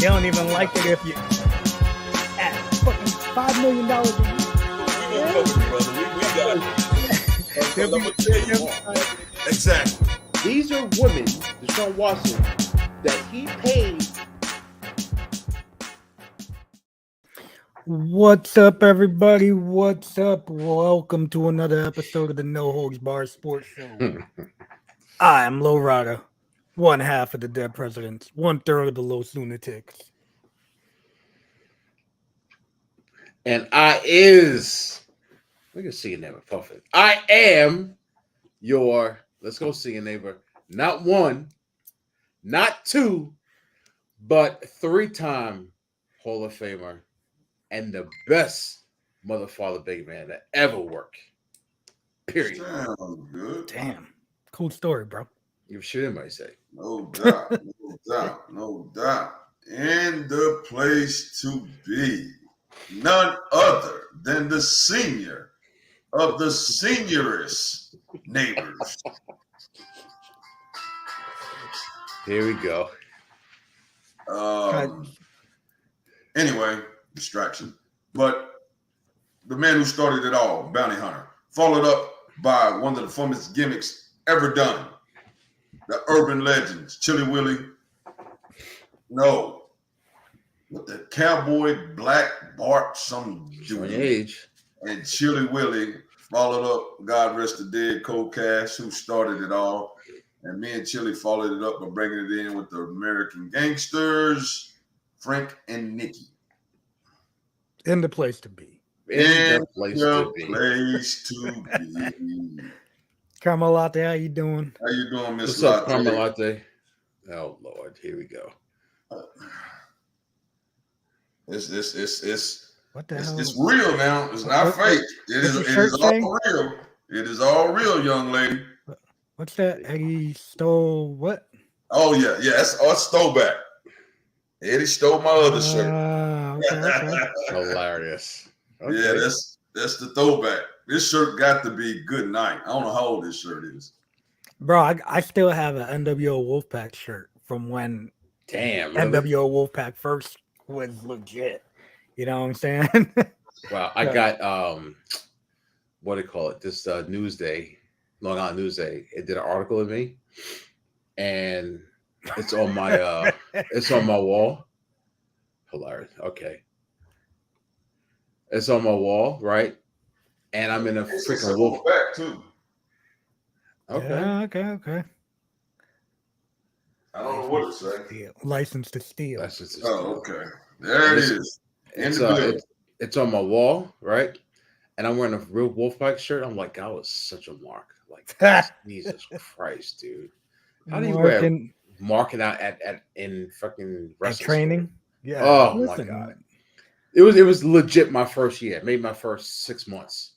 They don't even like it if you at fucking $5 million a year. Exactly. These are women, Deshaun Watson, that he paid. What's up, everybody? What's up? Welcome to another episode of the No Holds Bar Sports Show. I am Low Rider, one half of the Dead Presidents, 1/3 of the Los Lunatics. And we can see your neighbor, Puffin. I am your, let's go see your neighbor, not one, not two, but 3-time Hall of Famer and the best mother, father, big man that ever worked. Period. Sounds good. Damn. Cool story, bro. You should anybody say. No doubt. No doubt. No doubt. And the place to be. None other than the senior of the seniorest neighbors. Here we go. Anyway, distraction. But the man who started it all, Bounty Hunter, followed up by one of the funnest gimmicks ever done. The urban legends, Chili Willie. No. With the cowboy Black Bart, some dude. Age. And Chili Willie followed up, God rest the dead, Cold Cash, who started it all. And me and Chili followed it up by bringing it in with the American Gangsters, Frank and Nikki. In the place to be. In the place to be. Caramel Latte, how you doing? How you doing, Miss What's up, Latte? Caramel Latte? Oh, Lord. Here we go. It's What the hell? It's real now. It's not fake. It is all real. It is all real, young lady. What's that? Eddie stole what? Oh yeah. That's throwback. Eddie stole my other shirt. Okay. Hilarious. Okay. Yeah, that's the throwback. This shirt got to be good night. I don't know how old this shirt is. Bro, I still have an NWO Wolfpack shirt from when Damn. Really? NWO Wolfpack first was legit. You know what I'm saying? Wow, I got what do you call it? This Newsday, Long Island Newsday. It did an article of me, and it's on my it's on my wall. Hilarious. Okay, it's on my wall, right? And I'm in a freaking wolf back too. Okay. Yeah, okay. I don't know what it says. License to steal. Oh, okay. There it is. It's on my wall, right? And I'm wearing a real Wolfpack shirt. I'm like, I was such a mark. Like, Jesus Christ, dude. How do you wear marking out in fucking wrestling training? School? Yeah. Oh my God. It was legit my first year, maybe my first 6 months.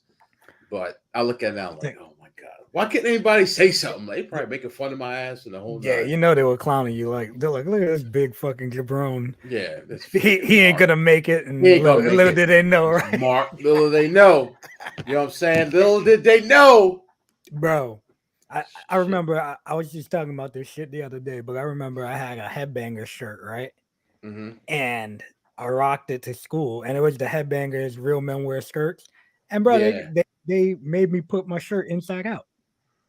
But I look at it now, I'm like, oh my God. Why can't anybody say something? They probably making fun of my ass and the whole Yeah, night. you know they were clowning you. They're like, look at this big fucking jabron. Yeah. He ain't gonna make it. And little did they know, right? Little they know. You know what I'm saying? Little did they know. Bro, I remember I was just talking about this shit the other day, but I remember I had a Headbanger shirt, right? Mm-hmm. And I rocked it to school, and it was the Headbangers Real Men Wear Skirts. And bro, they made me put my shirt inside out.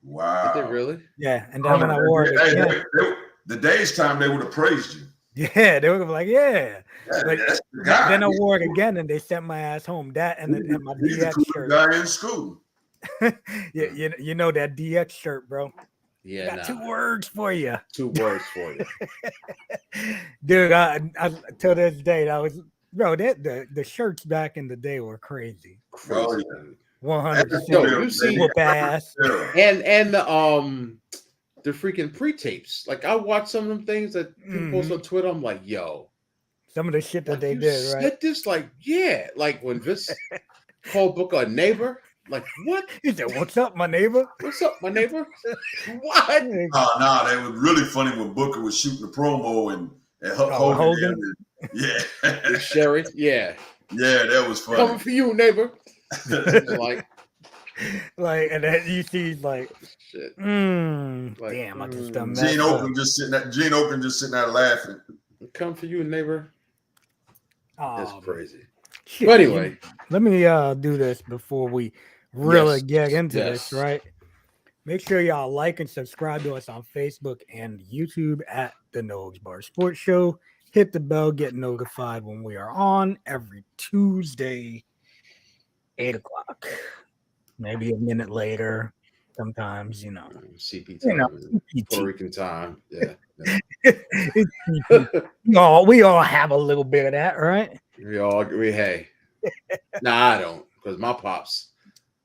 Wow. Did they really? Yeah, and then when I wore it, the day's time they would have praised you. Yeah, they would be like, yeah. Like, that's the guy. Then I wore it again, and they sent my ass home. That and my DX shirt. Guy in school. Yeah, you know that DX shirt, bro. Yeah, got 2 words for you. 2 words for you, dude. I till this day, that was bro. The shirts back in the day were crazy. Oh, yeah. 100%. You see whoop ass. And the freaking pre-tapes. Like I watch some of them things that people post on Twitter. I'm like, yo, some of the shit that like they did, right? This, like, yeah, like when this whole book a neighbor. Like what? He said, "What's up, my neighbor? What's up, my neighbor?" What? No, they were really funny when Booker was shooting the promo and Hogan. Yeah, Sherry. Yeah, that was funny. Coming for you, neighbor. like, and then you see like, shit. Damn, I just done Gene Oakland just sitting there laughing. come for you, neighbor. That's crazy. Shit, But anyway, let me do this before we really get into this, right? Make sure y'all like and subscribe to us on Facebook and YouTube at the No Holds Bar Sports Show. Hit the bell, get notified when we are on every Tuesday, 8 o'clock. Maybe a minute later. Sometimes, CP time, CPT. Puerto Rican time. Yeah. we all have a little bit of that, right? We all agree. Hey, nah, I don't, because my pops.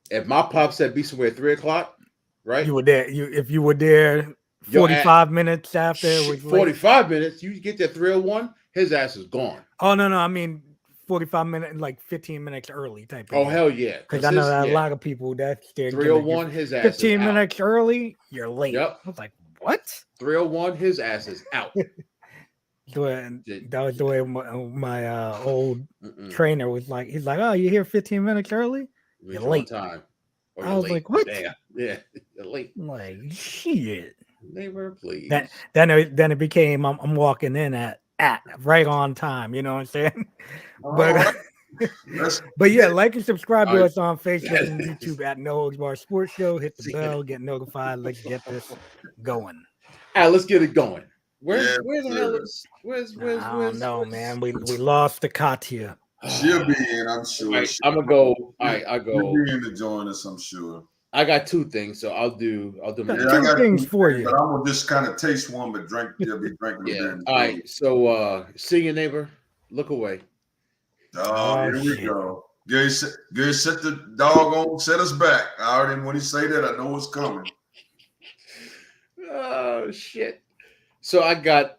If my pops said be somewhere at 3 o'clock, right? You were there. If you were there 45 minutes after it was 45 minutes, you get there 3:01, his ass is gone. Oh no, I mean 45 minutes, like 15 minutes early type of Oh thing. hell yeah. Because I know that a lot of people that's 3:01, his ass 15 is minutes out. early, you're late. Yep. I was like, what? 3:01, his ass is out. That was the way my old trainer was like. He's like, oh, you're here 15 minutes early? You're late. On time. I was like, what? Damn. Yeah, you're late. I'm like, shit. Neighbor, please. Then it became I'm walking in at right on time. You know what I'm saying? But yeah, like and subscribe to us on Facebook and YouTube at No Holds Bar Sports Show. Hit the bell, get notified. Let's get this going. All right, let's get it going. Where the hell is where's I don't know, man. We lost to Katya. She'll be in, I'm sure. Right, I'm gonna go. All right, I go. She'll be in to join us, I'm sure. I got two things, so I'll do. I got things for you. But I'm gonna just kind of taste one, but they'll be drinking. Yeah. All right. So, see your neighbor. Look away. Oh, here we go. Gary set the dog on, set us back. I already, when he say that, I know what's coming. Oh shit. So I got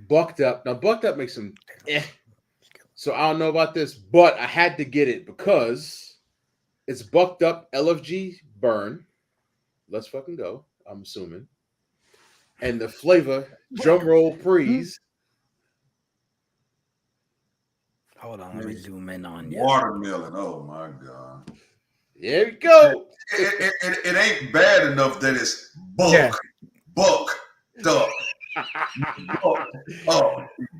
Bucked Up. Now Bucked Up makes some So I don't know about this, but I had to get it because it's Bucked Up LFG burn. Let's fucking go. I'm assuming. And the flavor, drum roll, please. Hold on, let me zoom in on you. Watermelon. Oh my god. There we go. It ain't bad enough that it's bucked up. Buck.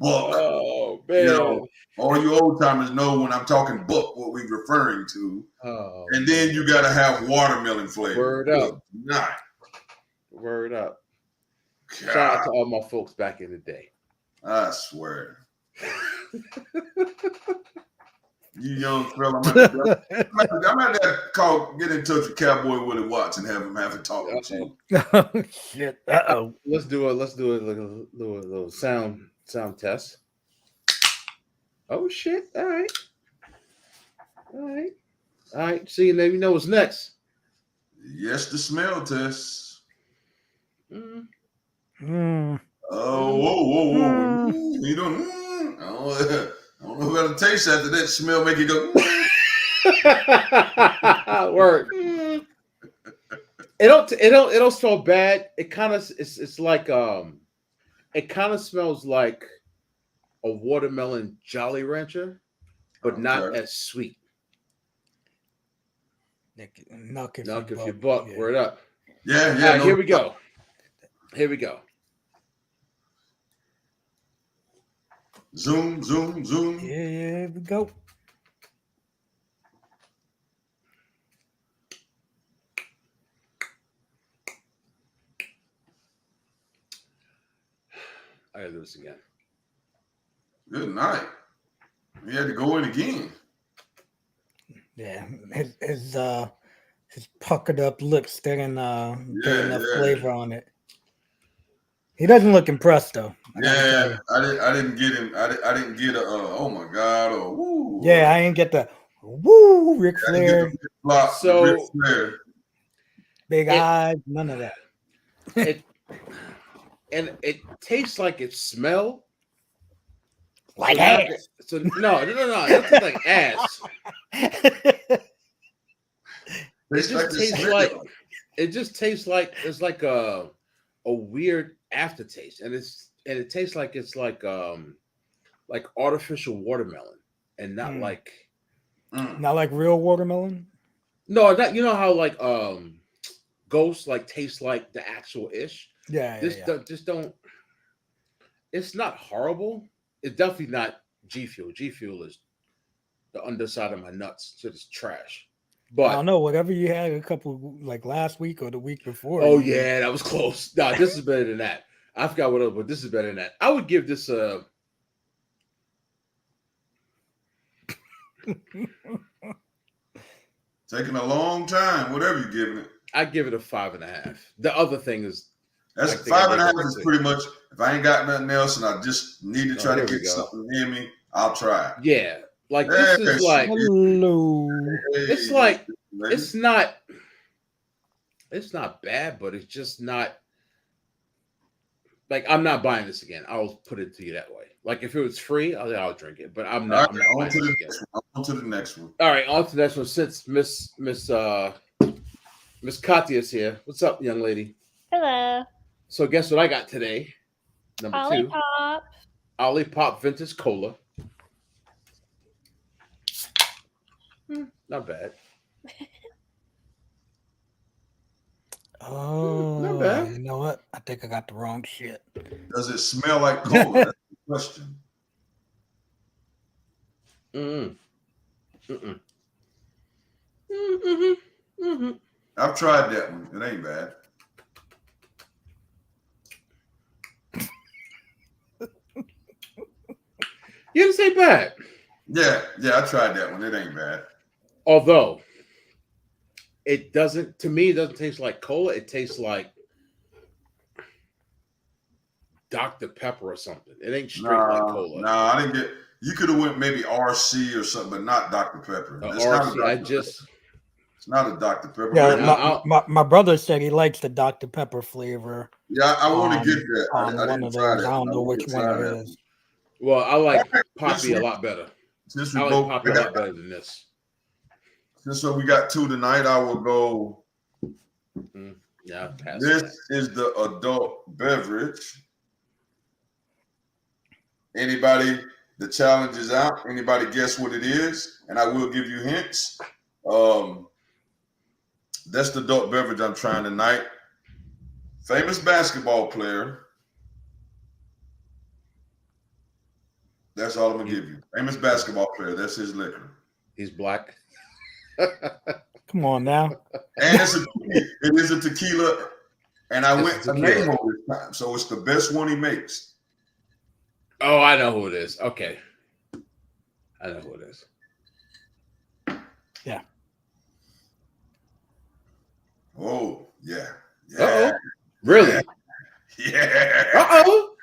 Oh man. You know, all you old timers know when I'm talking buck what we're referring to. Oh, and then you gotta have watermelon flavor. Word up. Not. Word up. God. Shout out to all my folks back in the day. I swear. You young fella, I'm at that call. Get in touch with Cowboy Willie Watts and have him have a talk with you. Oh shit! Let's do a little sound test. Oh shit! All right. See you, name. You know what's next. Yes, the smell test. Mm. Oh, whoa. You don't. I don't know about the taste after that. Smell make you go. Word. It don't smell bad. It kind of it's like it kind of smells like a watermelon Jolly Rancher, but not as sweet. Knock if you buck. Yeah. Word up. Yeah. Right, here we go. Zoom. Yeah, here we go. I gotta do this again. Good night. We had to go in again. Yeah, his puckered up lips getting enough flavor on it. He doesn't look impressed though. Yeah, I didn't get him. I didn't get a oh my god or woo. Yeah, I didn't get the woo Ric Flair. Ric Flair. Big eyes, none of that. It tastes like it smell like ass. So no, it tastes like ass. It just tastes like it's like a weird aftertaste, and it tastes like it's like artificial watermelon, and not not like real watermelon. No, not you know how like Ghost like tastes like the actual ish. Yeah, Just don't. It's not horrible. It's definitely not G Fuel. G Fuel is the underside of my nuts. So it's trash. I But don't know. Whatever you had a couple like last week or the week before. oh you- yeah, that was close. Nah, this is better than that. I forgot what else, but this is better than that. I would give this a. Taking a long time, whatever you're giving it. I give it a 5.5. The other thing is That's I think 5.5 I is did pretty much. If I ain't got nothing else and I just need to try to here we get go. something near me, I'll try it. yeah, like Yes, this is like Hello. it's Hey, like lady. it's not bad, but it's just not like I'm not buying this again. I'll put it to you that way. Like if it was free, I'll drink it, but I'm All not. right, I'm not on buying to this the again. next one. On to the next one. All right, on to the next one. Since Miss Katya's here, what's up, young lady? Hello. So guess what I got today? Number 2, Olipop. Olipop Vintage Cola. Not bad. Oh, Not bad. you know what? I think I got the wrong shit. Does it smell like cola? That's the question. Mm-mm. Mm-mm. Mm-mm. Mm-mm. I've tried that one. It ain't bad. You didn't say bad. Yeah, I tried that one. It ain't bad. Although it doesn't, to me, it doesn't taste like cola. It tastes like Dr. Pepper or something. It ain't straight like cola. Nah, I didn't get. You could have went maybe RC or something, but not Dr. Pepper. It's not a RC, Dr. Pepper. It's not a Dr. Pepper. Yeah, But my brother said he likes the Dr. Pepper flavor. yeah, I want to get that. On I one didn't of try those. that. I don't know want which to one try it that is. Well, I like All right, Poppy a lot better. Since we I like both, Poppy a lot better than this. since we got 2 tonight, I will go. Yeah, I'll pass This that. is the adult beverage. Anybody, the challenge is out. Anybody guess what it is? And I will give you hints. That's the adult beverage I'm trying tonight. Famous basketball player. That's all I'm gonna give you. Famous basketball player. That's his liquor. He's black. Come on now. And it is a tequila. And I It's went a to tequila. name on this time. So it's the best one he makes. Oh, I know who it is. Okay. I know who it is. Yeah. Oh, yeah. Uh-oh. Really? Yeah. Uh-oh.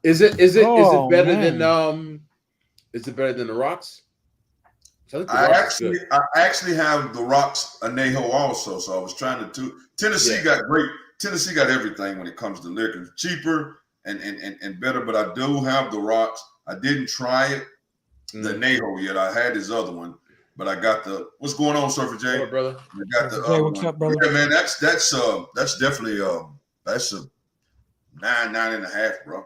Is it Oh, better man. than is it better than the Rocks? I think the I Rocks is good. actually have the Rocks Anejo also. So I was trying to Tennessee Yeah. got great. Tennessee got everything when it comes to liquor. Cheaper and better, but I do have the Rocks. I didn't try it, the Anejo yet. I had his other one, but I got the what's going on, Surfer J? What up, brother? I got the Surfer J, other what's one. up, brother? Yeah, man, that's definitely that's a 9.5, bro.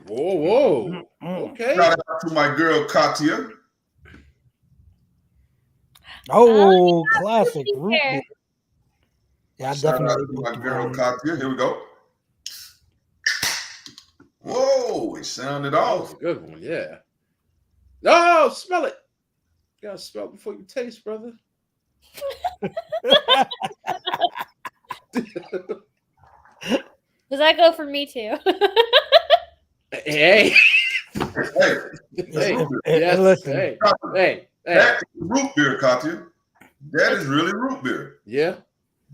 Whoa. Okay. Shout out to my girl Katya. Oh, classic root beer. beer. Yeah, I Shout out definitely to my booked girl one. Katya. Here we go. Whoa, it sounded That was off. a good one, yeah. Oh, smell it. You gotta smell it before you taste, brother. Does that go for me too? Hey. Hey, Hey. Hey, listen. Hey. that is root beer, Katya. That is really root beer. Yeah.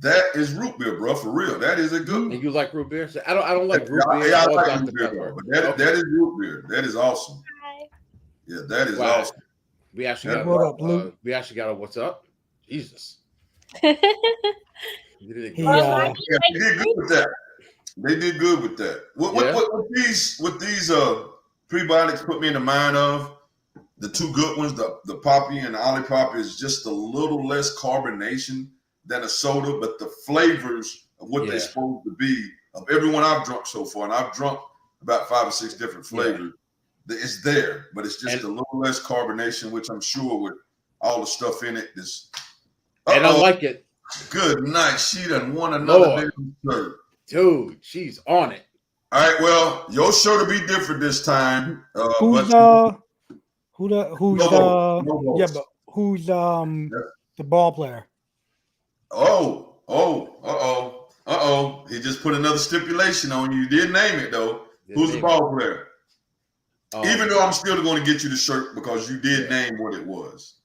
That is root beer, bro, for real. That is a good And one. you like root beer? So I don't like root beer Yeah, I or like Dr. root beer, Pepper. though, but that is root beer. That is awesome. Hi. Yeah, that is Wow. awesome. We actually got What up, Luke? a what's up? Jesus. You did it He, good. Well, why uh, do you Yeah, they like did good with that. They did good with that. With these prebiotics put me in the mind of the 2 good ones, the Poppy and the Olipop is just a little less carbonation than a soda, but the flavors of what they're supposed to be of everyone I've drunk so far, and I've drunk about 5 or 6 different flavors. It's there, but it's just a little less carbonation, which I'm sure with all the stuff in it is. And I like it. Good night. She done won another Lord. damn shirt. Dude, she's on it. All right, well, your show to be different this time. Who's But who's no yeah, votes. but who's Yeah. the ball player? Oh. He just put another stipulation on you. You did name it though. Didn't Who's the name ball player? it. Even though I'm still going to get you the shirt because you did Yeah. name what it was.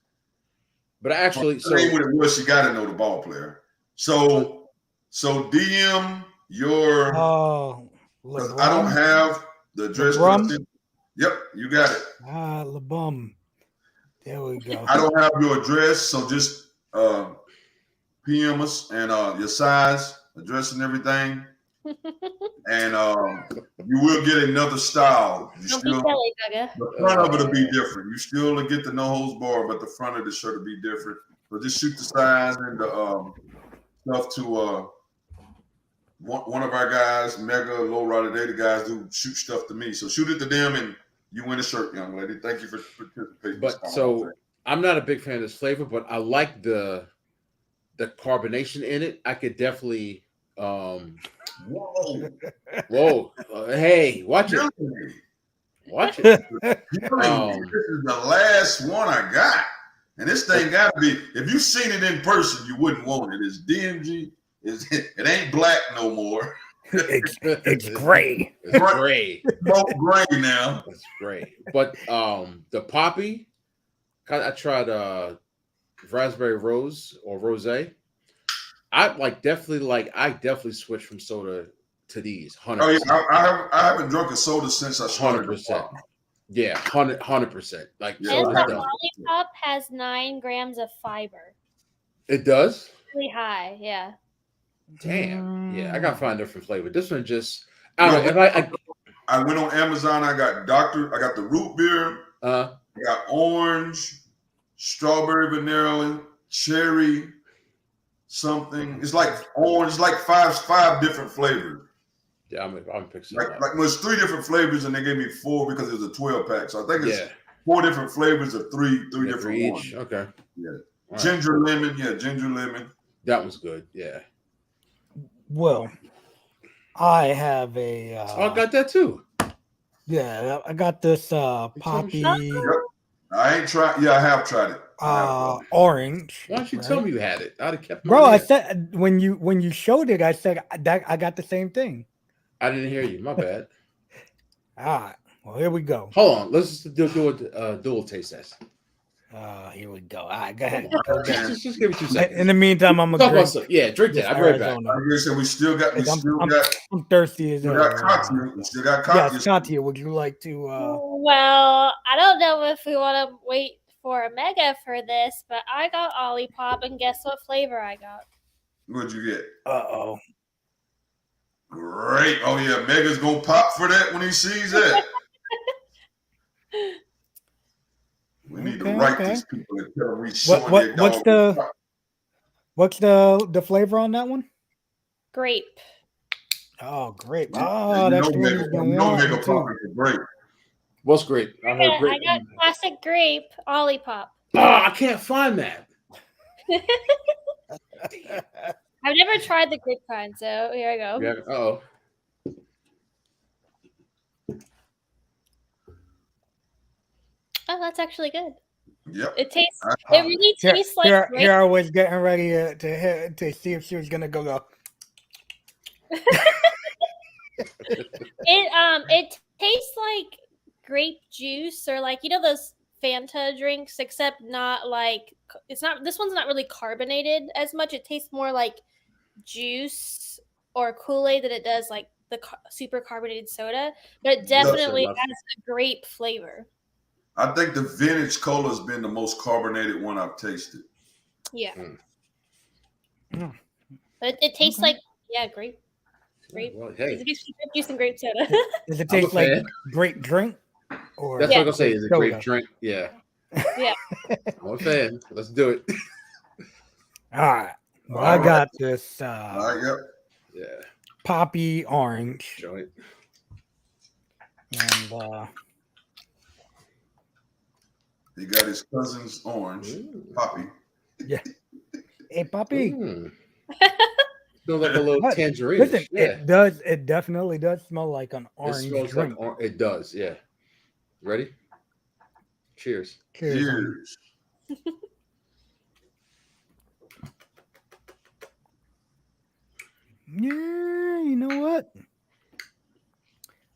But actually, So name what it was. You got to know the ball player. So DM your. Oh, Because I don't have the address. LeBrum? Yep, you got it. LeBum. There we go. I don't have your address, so just PM us and your size, address, and everything. And you will get another style. You Don't still, be silly, Bugga. the front of it will be different. You still will get the no holds bar, but the front of the shirt will be different. So just shoot the size and the stuff to one of our guys, Mega Low Rider. They the guys who shoot stuff to me. So shoot it to them, and you win a shirt, young lady. Thank you for participating. but so I'm not a big fan of this flavor, but I like the carbonation in it. I could definitely. Whoa! Hey, watch it. Watch it. This is the last one I got. And this thing got to be, if you seen it in person, you wouldn't want it. It's DMG. It ain't black no more. It's gray. It's gray. Smoke gray now. It's gray. But the poppy, I tried raspberry rose or rosé. I definitely switched from soda to these. 100%. Oh yeah, I haven't drunk a soda since I started. 100%. Yeah, 100%. Like Yeah, And soda the does. lollipop has 9 grams of fiber. It does. Really high, yeah. Damn. Yeah, I gotta find a different flavor. This one just I don't know. I went on Amazon. I got the root beer. I got orange, strawberry, vanilla, cherry, something. It's like orange. It's like five different flavors. Yeah, I'm picking like it's 3 different flavors, and they gave me 4 because it was a 12 pack. So I think it's 4 different flavors of three different each. ones. Okay. Yeah. All Ginger lemon. Yeah, ginger lemon. That was good. Yeah. Well, I have a. I got that too. Yeah, I got this poppy. I ain't tried. Yeah, I have tried it. Orange. Why don't you tell me you had it? I'd have kept. Bro, I said when you showed it, I said that I got the same thing. I didn't hear you. My bad. All right. Well, here we go. Hold on. Let's do a dual taste test. Here we go. All right, go ahead. Just give me 2 seconds. In the meantime, I'm Talk gonna about some. Yeah, drink that. I'll be right back. We still got. I'm thirsty as hell. We still got cocktails. Yes, Katia, would you like to? Well, I don't know if we want to wait for a Mega for this, but I got Olipop, and guess what flavor I got? What'd you get? Uh-oh. Great. Oh yeah, Mega's gonna pop for that when he sees that. We need to write these people and tell them we showing their dog. What's the flavor on that one? Grape. Oh, grape. Oh, that's the one you've been wanting too. Grape. What's grape? I heard grape. I got classic grape Olipop. Oh, I can't find that. I've never tried the grape kind, so here I go. Yeah. Oh. Oh, that's actually good. Yep. It tastes. It really tastes like grape. Here I was getting ready to see if she was gonna go. It tastes like grape juice or like those Fanta drinks, except not like it's not. This one's not really carbonated as much. It tastes more like juice or Kool-Aid than it does like the super carbonated soda. But it definitely has a grape flavor. I think the vintage cola has been the most carbonated one I've tasted. Yeah. But it tastes like grape. Grape. Well, hey. It's grape juice and grape soda. Does it taste like grape drink? Or that's what I'm gonna say. Is it grape drink? Yeah. Yeah. I'm a fan. Let's do it. All right. Well, I got this poppy orange. Joint. And he got his cousin's orange, Poppy. Yeah. Hey, Poppy. Smells like a little But tangerine. listen, Yeah, it definitely does smell like an it orange smells drink. like it does. Yeah. Ready? Cheers. Cheers, homie. Cheers. Yeah, you know what?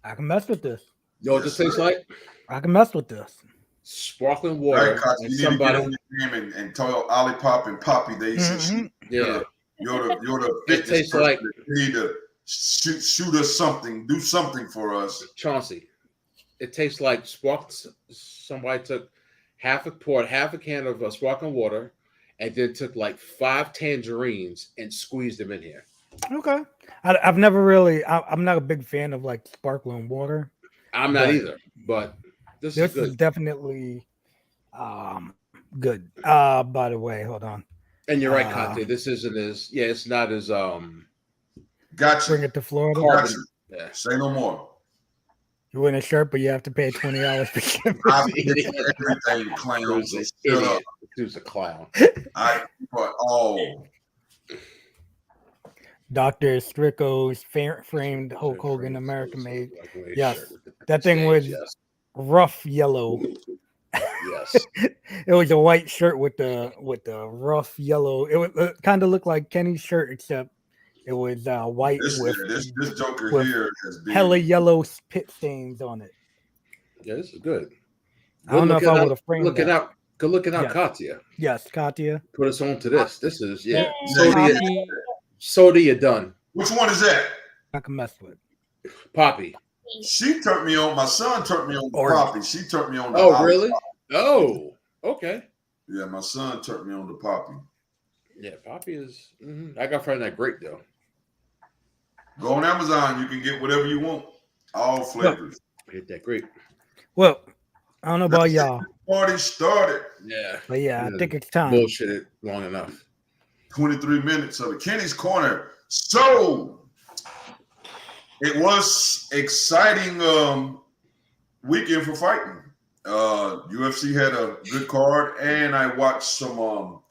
I can mess with this. You know what Yes, this tastes sir. like? I can mess with this. Sparkling All water. right, Koch, And you need to get somebody. on your game and tell Olipop and Poppy they said Mhm. Yeah. you're the This fitness tastes person. like You need to shoot us something, do something for us. Chauncey. It tastes like somebody took poured half a can of sparkling water, and then took like 5 tangerines and squeezed them in here. Okay. I've never really. I'm not a big fan of like sparkling water. I'm not But either, but this This is good. is definitely good. By the way, hold on. And you're right, Uh, Conte. This isn't as it's not as Gotcha. Bring it to Florida. carbon. Gotcha. Yeah. Say no more. You win a shirt, but you have to pay $20 for shipping. I Idiot. forget everything, clown. Dude's So an shut up. idiot. Dude's a clown. I but oh, Dr. Stricko's framed Hulk Hogan American made. Yes, that thing was rough yellow. Yes. It was a white shirt with the rough yellow. It kind of looked like Kenny's shirt, except it was white this with Joker with here has been hella yellow pit stains on it. Yeah, this is good. I don't know if I would have framed looking that. out. Good looking out, Yes. Katya. Yes, Katya. Put us on to this. This is Yay. Soda, you're done. Which one is that? I can mess with. Poppy. She turned me on. My son turned me on to Orange. Poppy. She turned me on to Oh, Olipop. really? Oh, okay. Yeah, my son turned me on to Poppy. Yeah, Poppy is. I got find that great though. Go on Amazon. You can get whatever you want. All flavors. Hit that great. Well, I don't know about y'all, Party started. Yeah. but yeah, I Yeah. think it's time. Bullshit it long enough. 23 minutes of it. Kenny's Corner. So it was exciting weekend for fighting. UFC had a good card, and I watched some.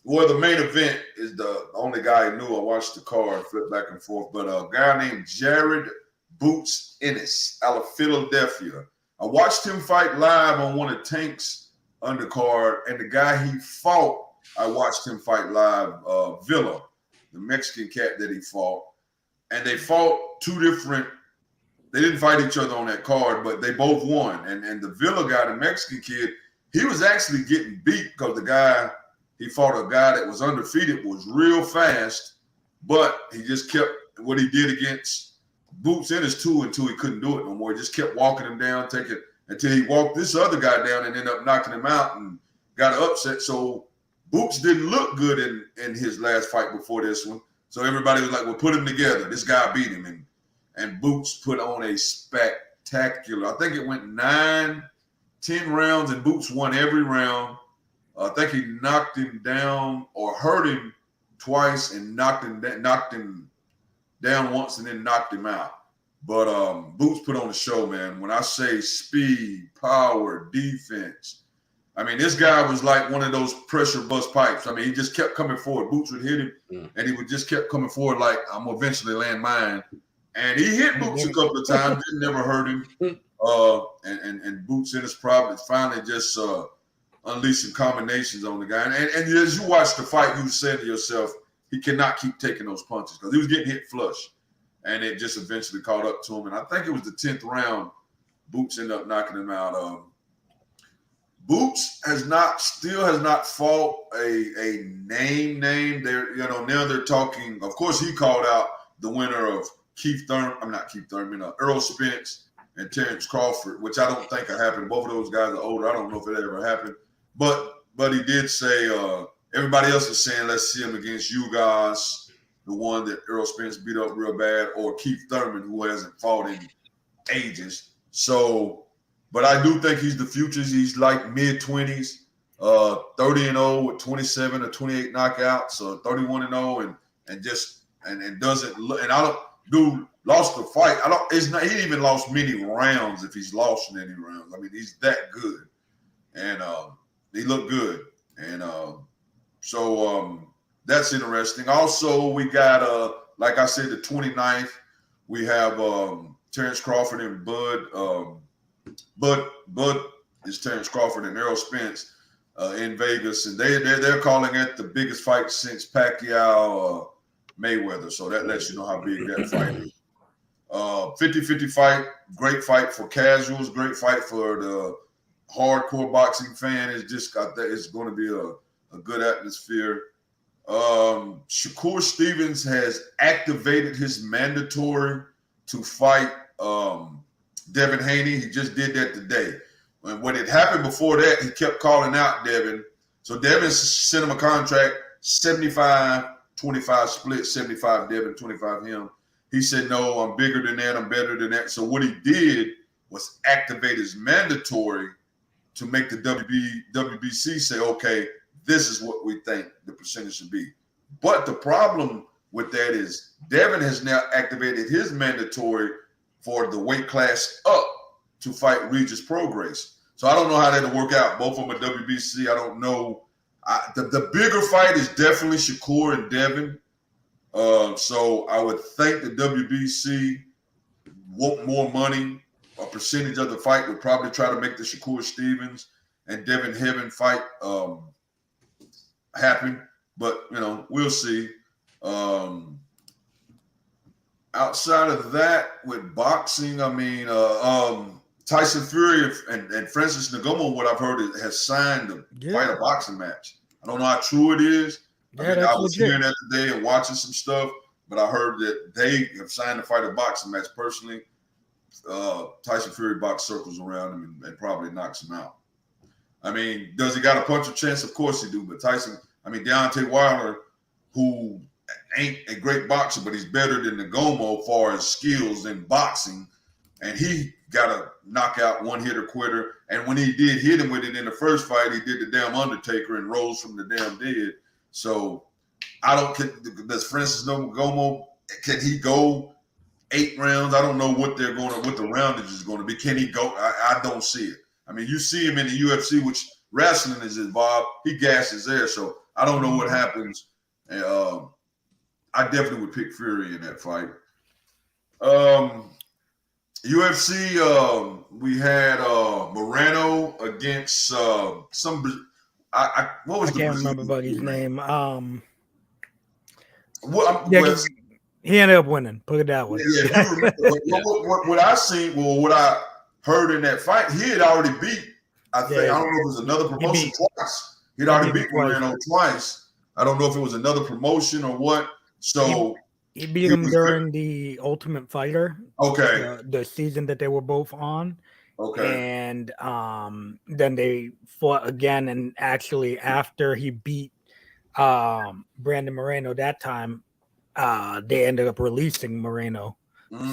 The main event is the only guy I knew. I watched the card, flip back and forth. But a guy named Jared Boots Ennis out of Philadelphia. I watched him fight live on one of Tank's undercard, and the guy he fought, I watched him fight live. Villa, the Mexican cat that he fought, and they fought two different. They didn't fight each other on that card, but they both won. And the Villa guy, the Mexican kid, he was actually getting beat because the guy he fought a guy that was undefeated, was real fast, but he just kept what he did against Boots Ennis too until he couldn't do it no more. He just kept walking him down, taking until he walked this other guy down and ended up knocking him out and got upset. So Boots didn't look good in his last fight before this one. So everybody was like, well, put him together. This guy beat him. And Boots put on a spectacular, I think it went 9-10 rounds, and Boots won every round. I think he knocked him down or hurt him twice and knocked him down once and then knocked him out. But Boots put on the show, man. When I say speed, power, defense, I mean, this guy was like one of those pressure bust pipes. I mean, he just kept coming forward. Boots would hit him, and he would just kept coming forward like, I'm going to eventually land mine. And he hit Boots a couple of times, didn't never hurt him. And Boots in his probably finally just unleashed some combinations on the guy. And as you watch the fight, you said to yourself, he cannot keep taking those punches because he was getting hit flush. And it just eventually caught up to him. And I think it was the 10th round, Boots ended up knocking him out. Boots still has not fought a name. Now they're talking. Of course, he called out the winner of Earl Spence and Terrence Crawford, which I don't think happened. Both of those guys are older. I don't know if it ever happened. But he did say everybody else is saying let's see him against you guys, the one that Earl Spence beat up real bad, or Keith Thurman, who hasn't fought in ages. So, but I do think he's the future. He's like mid-20s, 30-0 with 27 or 28 knockouts, so 31-0, and doesn't look. And I don't. Dude lost the fight. He didn't even lost many rounds if he's lost in any rounds. I mean, he's that good, and he looked good, and so that's interesting. Also, we got like I said, the 29th, we have Terrence Crawford and Bud. Bud is Terrence Crawford and Errol Spence in Vegas, and they're calling it the biggest fight since Pacquiao Mayweather. So that lets you know how big that fight is. 50-50 fight, great fight for casuals, great fight for the hardcore boxing fan. It's just got that. It's going to be a good atmosphere. Shakur Stevens has activated his mandatory to fight Devin Haney. He just did that today. When it happened before that, he kept calling out Devin. So Devin sent him a contract, 75-25 split, 75 Devin, 25 him. He said, no, I'm bigger than that. I'm better than that. So what he did was activate his mandatory to make the WBC say, okay, this is what we think the percentage should be. But the problem with that is Devin has now activated his mandatory for the weight class up to fight Regis Prograis. So I don't know how that'll work out. Both of them are WBC. I don't know. The bigger fight is definitely Shakur and Devin. So I would think the WBC want more money. A percentage of the fight would probably try to make the Shakur Stevens and Devin Heaven fight happen. But, you know, we'll see. Outside of that, with boxing, I mean, Tyson Fury and Francis Ngannou, what I've heard, has signed to fight a boxing match. I don't know how true it is. I was hearing that today and watching some stuff, but I heard that they have signed to fight a boxing match. Personally, Tyson Fury box circles around him and probably knocks him out. I mean, does he got a punch of chance? Of course he do. But Tyson, I mean, Deontay Wilder, who ain't a great boxer, but he's better than Ngannou as far as skills in boxing, and he got a knockout one-hitter quitter. And when he did hit him with it in the first fight, he did the damn Undertaker and rose from the damn dead. So I don't. Does Francis Ngannou, can he go 8 rounds? I don't know what the roundage is going to be. Can he go? I don't see it. I mean, you see him in the UFC, which wrestling is involved. He gasses there, so I don't know what happens. I definitely would pick Fury in that fight. UFC, we had Moreno against some. What was I can't remember his name. He ended up winning. Put it that way. Yeah, what I seen, what I heard in that fight, he had already beat. I think I don't know if it was another promotion twice. He'd already beat Moreno twice. I don't know if it was another promotion or what. So he beat him during the Ultimate Fighter. Okay. The season that they were both on. Okay. And then they fought again, and actually after he beat Brandon Moreno that time, they ended up releasing Moreno.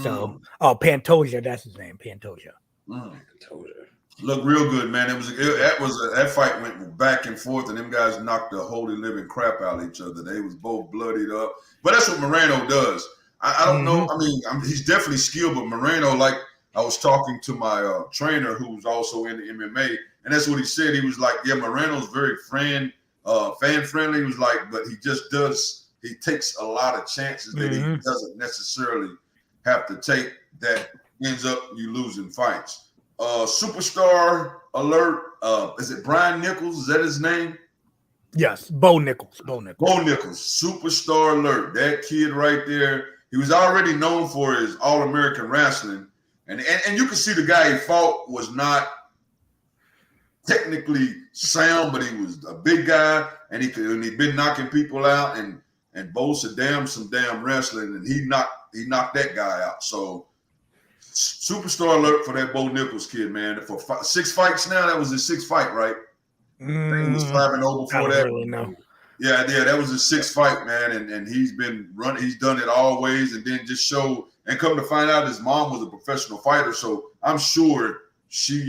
So Pantoja, that's his name, Pantoja. Pantoja. Looked real good, man. That fight went back and forth, and them guys knocked the holy living crap out of each other. They was both bloodied up. But that's what Moreno does. I don't know. I mean, he's definitely skilled, but Moreno, like, I was talking to my trainer who's also in the MMA, and that's what he said. He was like, yeah, Moreno's very fan-friendly. He was like, but he takes a lot of chances that he doesn't necessarily have to take that ends up you losing fights. Superstar alert. Is it Brian Nichols? Is that his name? Yes, Bo Nichols. Superstar alert. That kid right there. He was already known for his All-American wrestling. And you can see the guy he fought was not technically sound, but he was a big guy, and he'd been knocking people out, and Bo said some damn wrestling, and he knocked that guy out. So superstar alert for that Bo Nichols kid, man. For 6 fights now, that was his 6th fight, right? He was 5-0 before that. Really know. Yeah, that was his 6th fight, man, and he's been running. He's done it always, and then just showed. And come to find out, his mom was a professional fighter, so I'm sure she,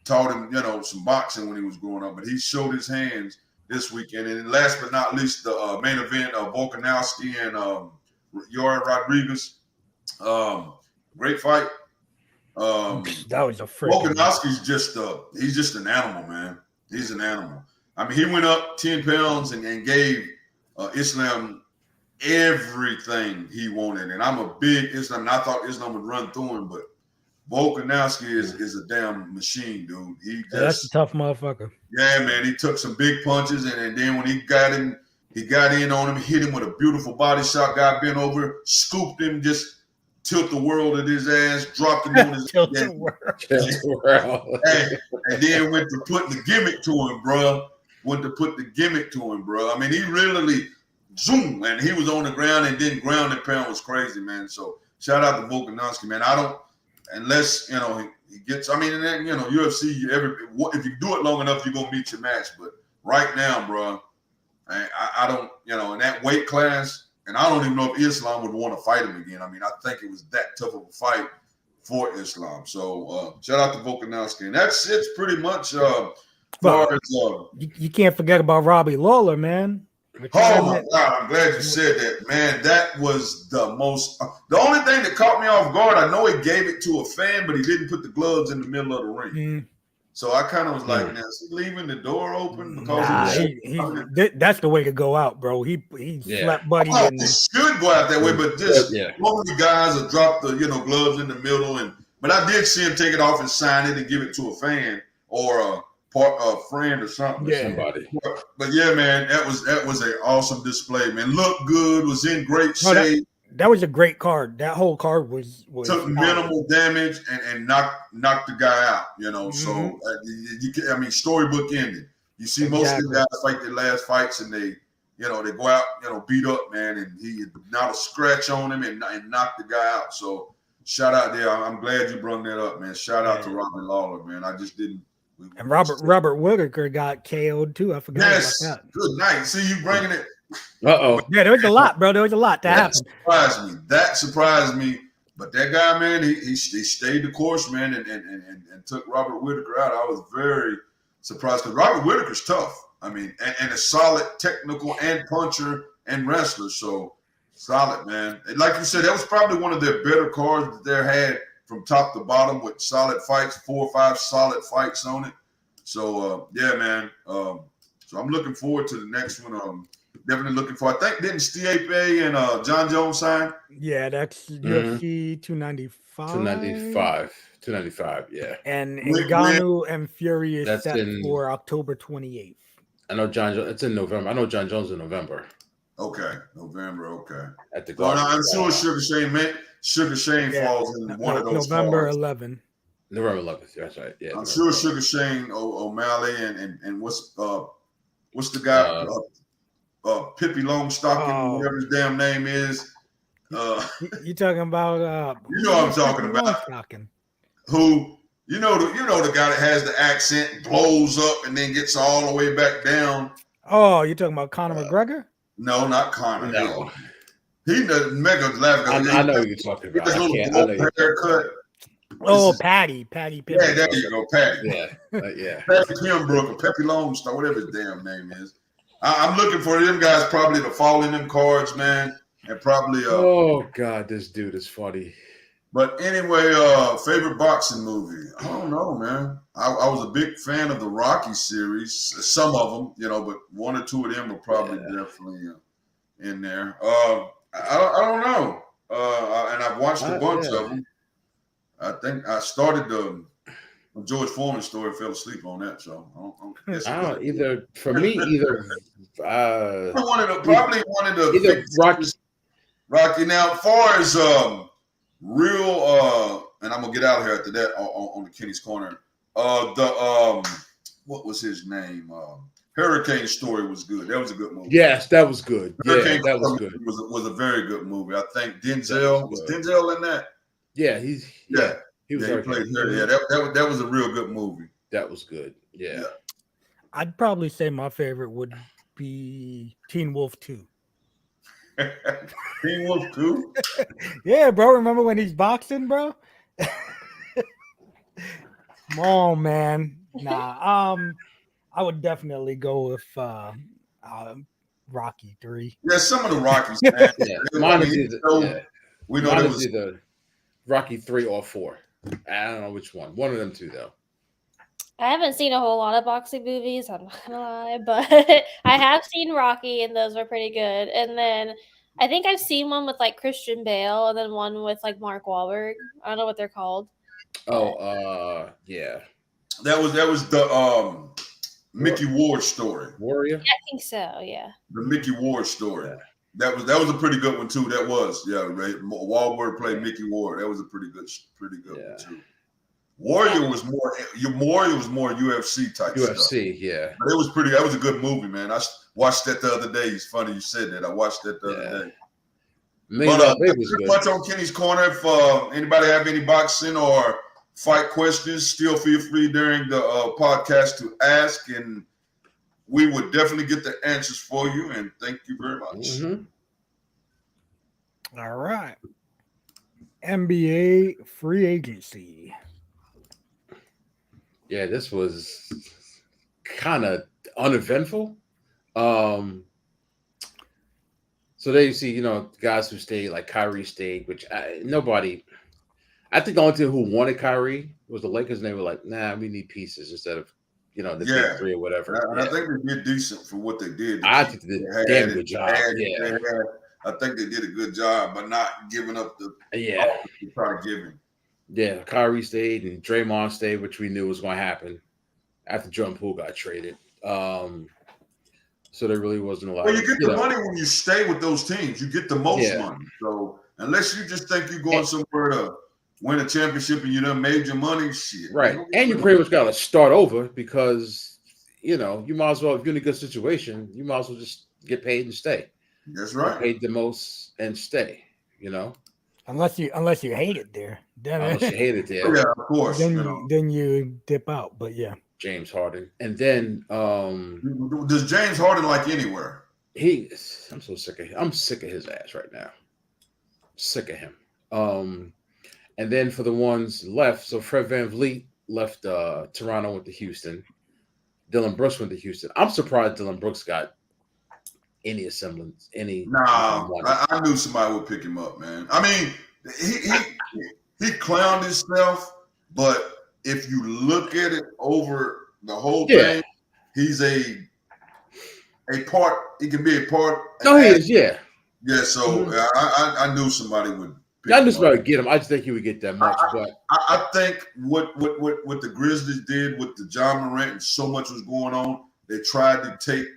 taught him, some boxing when he was growing up. But he showed his hands this weekend. And last but not least, the main event of Volkanovski and Yoel Rodriguez. Great fight. That was a freaking. Volkanovski's he's just an animal, man. He's an animal. I mean, he went up 10 pounds and gave Islam everything he wanted. And I'm a big Islam. And I thought Islam would run through him, but Volkanovski is a damn machine, dude. He just That's a tough motherfucker. Yeah, man. He took some big punches, and then when he got in on him, hit him with a beautiful body shot, got bent over, scooped him, just tilt the world at his ass, dropped him on his Tilt the world. and then went to put the gimmick to him, bro. I mean, he really zoom, and he was on the ground and then ground and pound was crazy, man. So shout out to Volkanovski, man. I don't, unless he gets. I mean, and then, UFC. If you do it long enough, you're gonna meet your match. But right now, bro, I don't. In that weight class, and I don't even know if Islam would want to fight him again. I mean, I think it was that tough of a fight for Islam. So shout out to Volkanovski, and it's pretty much. You can't forget about Robbie Lawler, man. Oh my God! I'm glad you said that, man. That was the most. The only thing that caught me off guard. I know he gave it to a fan, but he didn't put the gloves in the middle of the ring. Mm. So I kind of was like, "Man, is he leaving the door open?" Because that's the way to go out, bro. He slapped Buddy. He should go out that way, but just most guys have dropped the gloves in the middle, but I did see him take it off and sign it and give it to a fan or a friend or something. Yeah. Somebody. But yeah, man, that was an awesome display, man. Looked good, was in great shape. That was a great card. That whole card was took minimal damage and knocked the guy out. So I mean, storybook ending. You see most of the guys fight their last fights and they go out beat up, man, and he not a scratch on him and knocked the guy out. So shout out there. I'm glad you brought that up, man. Shout out to Robbie Lawler, man. I just didn't. And Robert Whittaker got KO'd too. I forgot about that. Good night. See you bringing it. Yeah, there was a lot, bro. There was a lot to happen. That surprised me. But that guy, man, he stayed the course, man, and took Robert Whittaker out. I was very surprised because Robert Whittaker's tough. I mean, and a solid technical and puncher and wrestler. So solid, man. And like you said, that was probably one of their better cards that they had from top to bottom with solid fights, 4 or 5 solid fights on it. So yeah, man. So I'm looking forward to the next one. Definitely looking for. I think didn't Stipe and John Jones sign? Yeah, that's UFC 295. 295. Yeah. And Ngannou and Fury is set for October 28th. I know John Jones. It's in November. I know John Jones in November. Okay, November. Okay. At the I'm sure Sugar Shane falls in one of those. November 11th. November 11th. That's right. Yeah. I'm sure Sugar Shane O'Malley and what's the guy? Pippi Longstocking, whatever his damn name is. You talking about? You know what I'm talking about. Who? You know the guy that has the accent, blows up, and then gets all the way back down. Oh, you talking about Conor McGregor? No, not Conor. No. He doesn't make us laugh. I know who you're talking about. His little haircut. Patty. Yeah, there you go, Patty. Yeah. Patty Pembroke or Peppy Longstocking, whatever his damn name is. I'm looking for them guys probably to fall in them cards, man, and probably. Oh God, this dude is funny. But anyway, favorite boxing movie? I don't know, man. I was a big fan of the Rocky series. Some of them, but 1 or 2 of them are probably definitely in there. I don't know. And I've watched a bunch of them. I think I started the George Foreman story, fell asleep on that, so I don't either. For me, either. Probably wanted to either Rocky. Now, as far as real, and I'm gonna get out of here after that on the Kenny's Corner. What was his name? Hurricane Story was good. That was a good movie. Yes, that was good. Hurricane that was good. Was a very good movie. I think Denzel was Denzel in that. Yeah, he played her. Yeah, that was a real good movie. That was good. Yeah. I'd probably say my favorite would be Teen Wolf 2. Teen Wolf 2? Yeah, bro. Remember when he's boxing, bro? Come on, man. Nah. I would definitely go with Rocky 3. Yeah, some of the Rockies, man. Mine is either Rocky 3 or 4. I don't know which one. One of them two, though. I haven't seen a whole lot of boxing movies, I'm not gonna lie, but I have seen Rocky, and those were pretty good. And then I think I've seen one with like Christian Bale and then one with like Mark Wahlberg. I don't know what they're called. Yeah. That was the Mickey Ward story. Warrior. I think so. Yeah. The Mickey Ward story. Yeah. That was a pretty good one too. That was right. Wahlberg played Mickey Ward. That was a pretty good one too. Warrior was more UFC type stuff. UFC, yeah. But it was pretty. That was a good movie, man. I watched that the other day. It's funny you said that. I watched that the other day. But that's pretty much on Kenny's Corner. If anybody have any boxing or fight questions, still feel free during the podcast to ask, and we would definitely get the answers for you. And thank you very much. Mm-hmm. All right. NBA free agency. Yeah, this was kind of uneventful. So there you see, guys who stayed, like Kyrie stayed, which nobody. I think the only team who wanted Kyrie was the Lakers, and they were like, "Nah, we need pieces instead of, the big three or whatever." And I think they did decent for what they did. I think they did a damn good job. I think they did a good job, but not giving up the to try to give him. Yeah, Kyrie stayed and Draymond stayed, which we knew was going to happen after Jordan Poole got traded. So there really wasn't a lot. Well, you get the money when you stay with those teams. You get the most money. So unless you just think you're going somewhere to win a championship and you done made your money, shit. Right. And you pretty much got to start over because, you might as well, if you're in a good situation, you might as well just get paid and stay. That's right. Get paid the most and stay, Unless you hate it there. Unless you hate it there. Yeah, of course. Then you dip out. But yeah. James Harden. And then does James Harden like anywhere? I'm so sick of him. I'm sick of his ass right now. Sick of him. And then for the ones left, so Fred VanVleet left Toronto, went to Houston. Dylan Brooks went to Houston. I'm surprised Dylan Brooks got any semblance. Nah, I knew somebody would pick him up, man. I mean, he clowned himself, but if you look at it over the whole thing, he's a part. He can be a part. No, he is. Yeah. Yeah. So I knew somebody would. I knew somebody would get him. I just think he would get that much. I think what the Grizzlies did with the John Morant and so much was going on, they tried to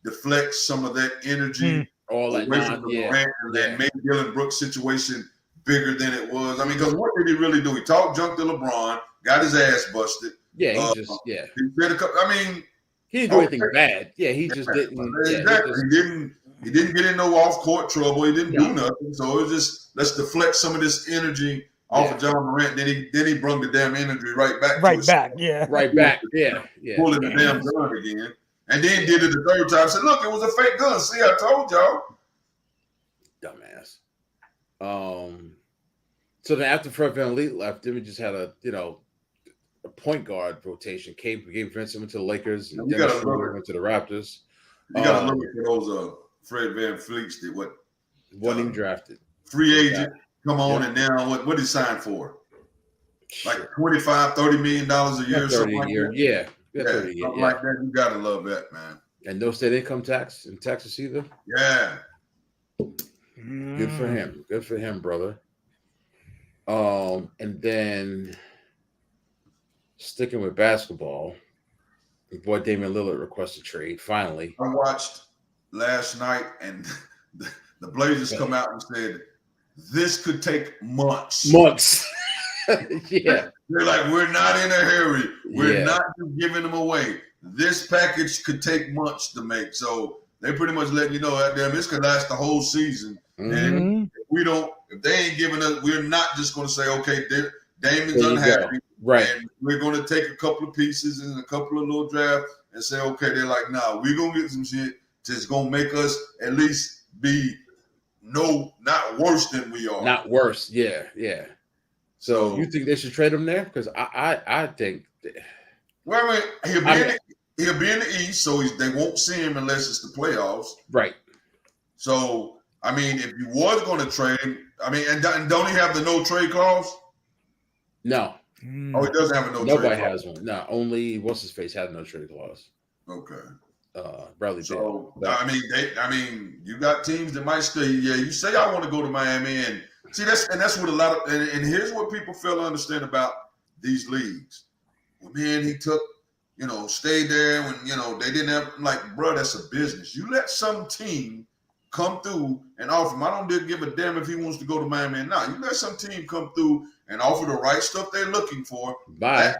deflect some of that energy away from the Morant and made Dylan Brooks' situation bigger than it was. I mean, because what did he really do? He talked junk to LeBron, got his ass busted. Yeah, he just He did he didn't do anything bad. Yeah, he just didn't. Exactly. He didn't get in no off-court trouble. He didn't do nothing. So it was just let's deflect some of this energy off of John Morant. Then he brought the damn energy right back. Right back. Yeah. Pulling the damn gun again. And then did it the third time. Said, look, it was a fake gun. See, I told y'all. Dumbass. So then after Fred VanVleet left, then we just had a point guard rotation. Gabe Vincent went to the Lakers, and Dennis Schroeder went to the Raptors. You got to look at those Fred VanVleets that wasn't even drafted. Free agent, come on, and now what did he sign for? Like $25, $30 million a year, something like that. Yeah. Something like that. You gotta love that, man. And no state income tax in Texas either. Yeah. Good for him. Good for him, brother. And then sticking with basketball, your boy Damian Lillard requested trade. Finally, I watched last night, and the Blazers come out and said this could take months. Yeah. They're like, we're not in a hurry. We're not just giving them away. This package could take months to make. So they pretty much letting you know that this could last the whole season. And if they ain't giving us, we're not just going to say, okay, Damon's unhappy. Right. And we're going to take a couple of pieces and a couple of little drafts and say, okay, they're like, nah, we're going to get some shit that's going to make us at least be not worse than we are. Not worse. Yeah. So you think they should trade him there? Because I think. Well, I mean, he'll be in the East, so they won't see him unless it's the playoffs. Right. So I mean, if you was going to trade him, I mean, and don't he have the no trade clause? No. Oh, he doesn't have a no trade clause. Nobody has one. No, only what's his face had no trade clause. Okay. Bradley Beal. So I mean, you got teams that might stay. Yeah, you say I want to go to Miami, and see that's what a lot of. And here's what people fail to understand about these leagues. Well, man, he took, stayed there when they didn't have, like, bro, that's a business. You let some team come through and offer him. I don't give a damn if he wants to go to Miami or not. You let some team come through and offer the right stuff they're looking for. Bye.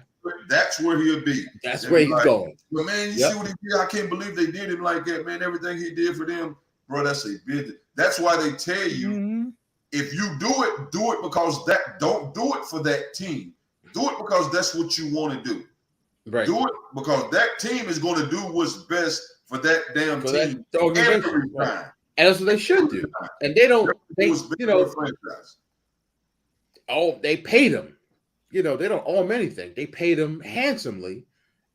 That's where he'll be. That's They'll where be he's like, going. But man, you see what he did? I can't believe they did him like that, man. Everything he did for them, bro, that's a business. That's why they tell you, if you do it because don't do it for that team. Do it because that's what you want to do. Right. Do it because that team is going to do what's best for that damn team every time. And that's what they should do. And they don't. They paid him. They don't owe him anything. They paid him handsomely,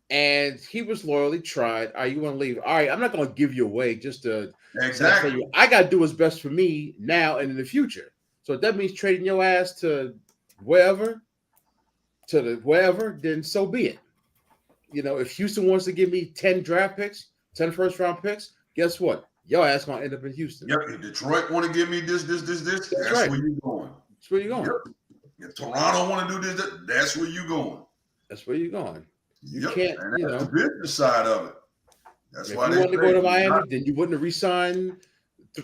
and he was loyal. He tried. All right, you want to leave? All right, I'm not going to give you away just to exactly. Tell you, I got to do what's best for me now and in the future. So if that means trading your ass to wherever, then so be it. If Houston wants to give me 10 draft picks, 10 first-round picks, guess what? Your ass going to end up in Houston. Yep. If Detroit want to give me this, that's right. where you're going. That's where you're going. Yep. If Toronto want to do this, that's where you're going. That's where you're going. You yep. can't, and that's the business side of it. That's if why you wanted to go to Miami, then you wouldn't have re-signed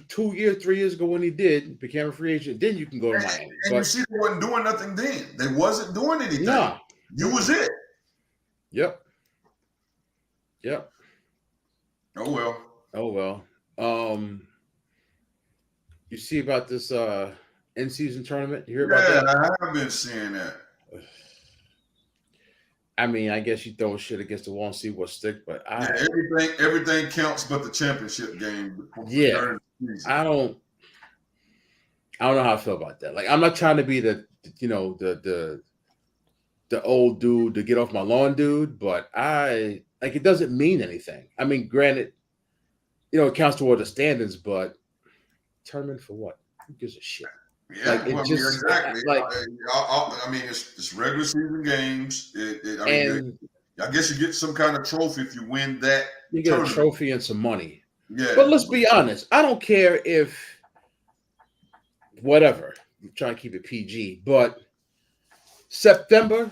3 years ago when he did, became a free agent. Then you can go to Miami. And you see, they wasn't doing nothing then. They wasn't doing anything. Nah. You was it. Yep. Oh well. You see about this in-season tournament? You hear about that? Yeah, I have been seeing that. I mean, I guess you throw shit against the wall and see what stick, but everything counts but the championship game. Yeah. I don't know how I feel about that. Like, I'm not trying to be the old dude to get off my lawn dude, but it doesn't mean anything. I mean, granted, it counts toward the standings, but tournament for what? Who gives a shit? Yeah, exactly. I mean, it's regular season games. I guess you get some kind of trophy if you win that. You get a trophy and some money. Yeah. But let's be honest. I don't care if whatever. I'm trying to keep it PG, but September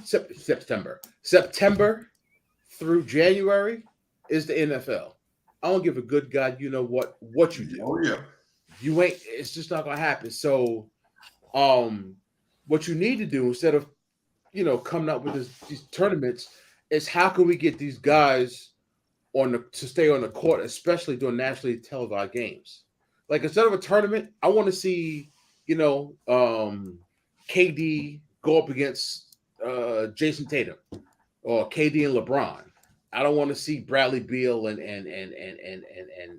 through January is the NFL. I don't give a good God, what you do. Oh yeah. You ain't. It's just not gonna happen. So, what you need to do instead of, coming up with these tournaments is how can we get these guys to stay on the court, especially during nationally televised games. Like, instead of a tournament, I want to see, KD go up against Jason Tatum or KD and LeBron. I don't want to see Bradley Beal and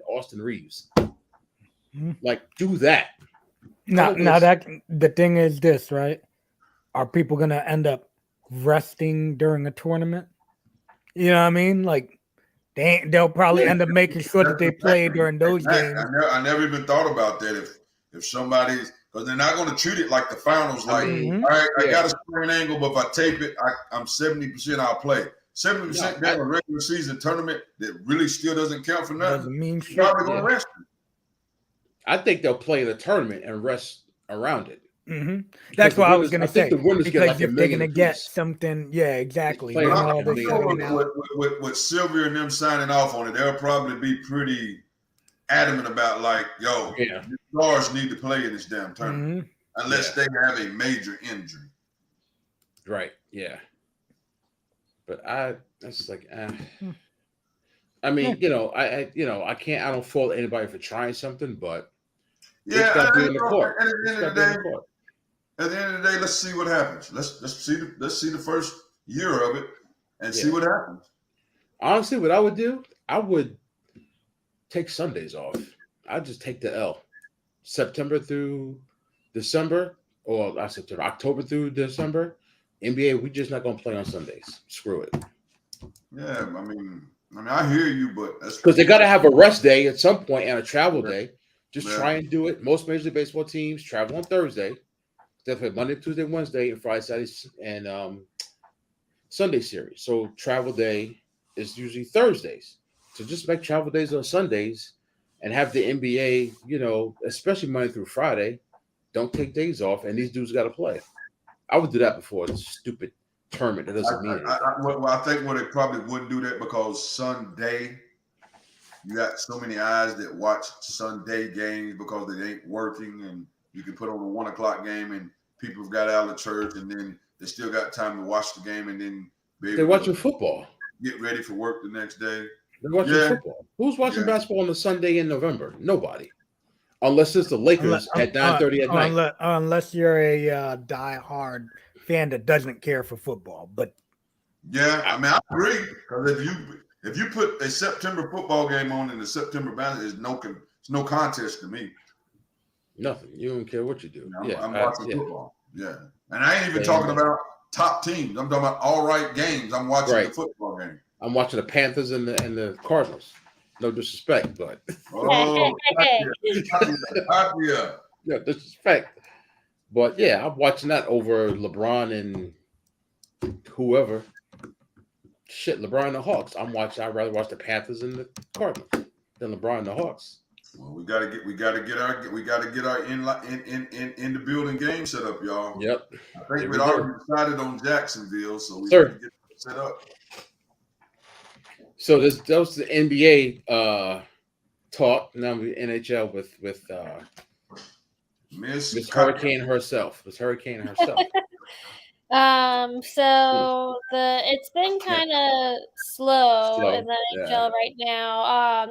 Austin Reeves. Like, do that. Now that the thing is this, right? Are people gonna end up resting during a tournament? You know what I mean? Like, they'll probably end up making sure that they play during those games. I never even thought about that. If somebody's, because they're not going to treat it like the finals. Like, all right, I got a sprained ankle, but if I tape it, I'm 70%. I'll play. 70% down a regular season tournament that really still doesn't count for nothing. Doesn't mean shit. Probably going to rest them. I think they'll play the tournament and rest around it. Mm-hmm. That's what I was going to say. Because if they're going to get something, yeah, exactly. With Sylvia and them signing off on it, they'll probably be pretty adamant about, like, the stars need to play in this damn tournament unless they have a major injury. Right. Yeah. But that's like, I mean, I don't fault anybody for trying something, but yeah, got to be in the court. At the end of the day, let's see what happens. Let's see the first year of it and see what happens. Honestly, what I would do, I would take Sundays off. I'd just take the L. September through December, or not September, October through December. NBA, we just not gonna play on Sundays. Screw it. Yeah, I mean, I hear you, but that's because they got to have a rest day at some point and a travel day. Just try and do it. Most Major League Baseball teams travel on Thursday. They play Monday, Tuesday, Wednesday, and Friday, Saturday, and Sunday series. So travel day is usually Thursdays So just make travel days on Sundays and have the NBA, especially Monday through Friday, don't take days off, and these dudes got to play. I would do that before this stupid tournament that doesn't mean anything. I think what it probably wouldn't do that because Sunday, you got so many eyes that watch Sunday games because they ain't working, and you can put on a 1 o'clock game, and people have got out of church, and then they still got time to watch the game, and then They're watching football. Get ready for work the next day. They're watching football. Who's watching basketball on a Sunday in November? Nobody. Unless it's the Lakers at 9:30 at night. Unless you're a die-hard fan that doesn't care for football. But yeah, I mean, I agree. Because if you put a September football game on in the September basketball, it's no contest to me. Nothing. You don't care what you do. I'm watching football. Yeah. And I ain't even talking about top teams. I'm talking about all right games. I'm watching the football game. I'm watching the Panthers and the Cardinals. No disrespect, but no disrespect. But yeah, I'm watching that over LeBron and whoever. Shit, LeBron and the Hawks. I'd rather watch the Panthers and the Cardinals than LeBron and the Hawks. Well, we gotta get our in the building game set up, y'all. Yep. I think we'd already decided on Jacksonville, so we gotta get it set up. So that was the NBA talk. Now we NHL with Miss Hurricane herself. Miss Hurricane herself. So it's been kind of slow in the NHL right now.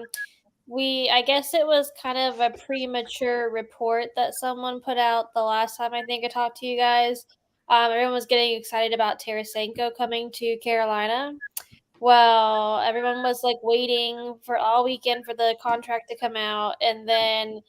I guess it was kind of a premature report that someone put out the last time I think I talked to you guys. Everyone was getting excited about Tarasenko coming to Carolina. Well, everyone was like waiting for all weekend for the contract to come out, and then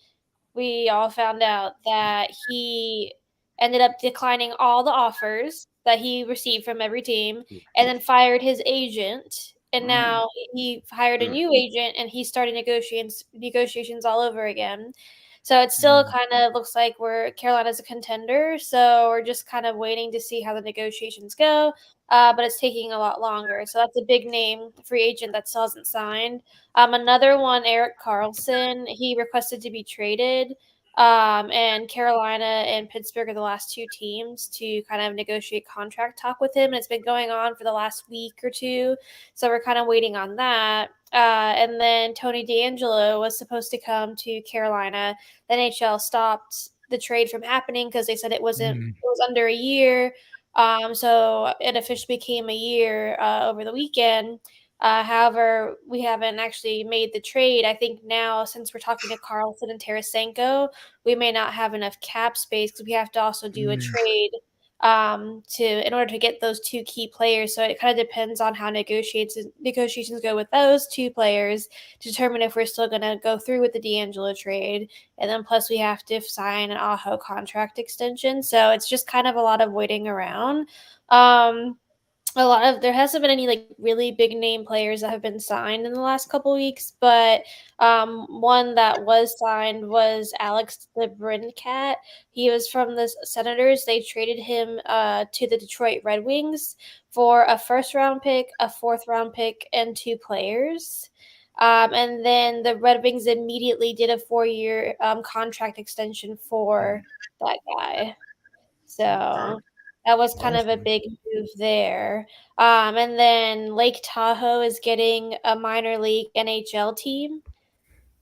we all found out that he ended up declining all the offers that he received from every team, and then fired his agent. And now he hired a new agent, and he's starting negotiations all over again. So it still kind of looks like Carolina's a contender. So we're just kind of waiting to see how the negotiations go. But it's taking a lot longer. So that's a big name free agent that still hasn't signed. Another one, Erik Karlsson, he requested to be traded. And Carolina and Pittsburgh are the last two teams to kind of negotiate contract talk with him. And it's been going on for the last week or two. So we're kind of waiting on that. And then Tony DeAngelo was supposed to come to Carolina. The NHL stopped the trade from happening because they said it was under a year. So it officially became a year over the weekend. However, we haven't actually made the trade. I think now, since we're talking to Karlsson and Tarasenko, we may not have enough cap space because we have to also do a trade in order to get those two key players. So it kind of depends on how negotiations go with those two players to determine if we're still going to go through with the DeAngelo trade. And then plus we have to sign an Aho contract extension. So it's just kind of a lot of waiting around. There hasn't been any like really big name players that have been signed in the last couple weeks, but one that was signed was Alex DeBrincat. He was from the Senators. They traded him to the Detroit Red Wings for a first-round pick, a fourth-round pick, and 2 players. And then the Red Wings immediately did a 4-year contract extension for that guy. So that was kind of a big move there. And then Lake Tahoe is getting a minor league NHL team.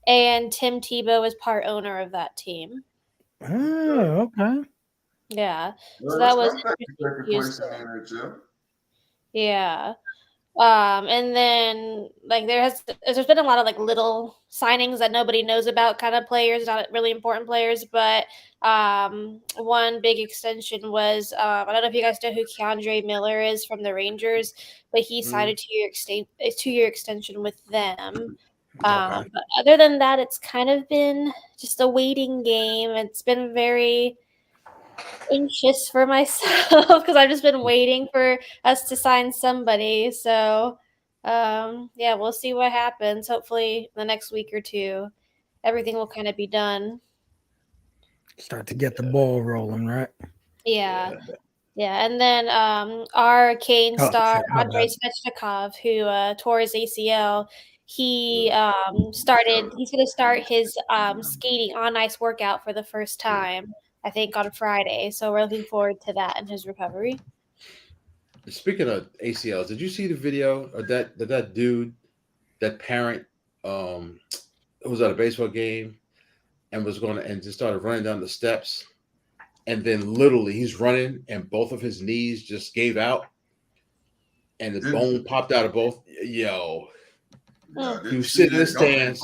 And Tim Tebow is part owner of that team. Oh, okay. Yeah. So that was interesting. Yeah. And then like there's been a lot of like little signings that nobody knows about, kind of players, not really important players, but one big extension was I don't know if you guys know who Keandre Miller is from the Rangers, but he signed a 2-year extension with them. But other than that, it's kind of been just a waiting game. It's been very anxious for myself because I've just been waiting for us to sign somebody. So, yeah, we'll see what happens. Hopefully, the next week or two, everything will kind of be done. Start to get the ball rolling, right? Yeah. Yeah, and then our Kane star, Andrei Svechnikov, who tore his ACL, He started. He's going to start his skating on ice workout for the first time, I think, on Friday. So we're looking forward to that and his recovery. Speaking of ACLs, did you see the video of that dude, that parent, was at a baseball game and was going to and just started running down the steps, and then literally he's running and both of his knees just gave out, and the bone popped out of both. Yo, he was sitting in the stands.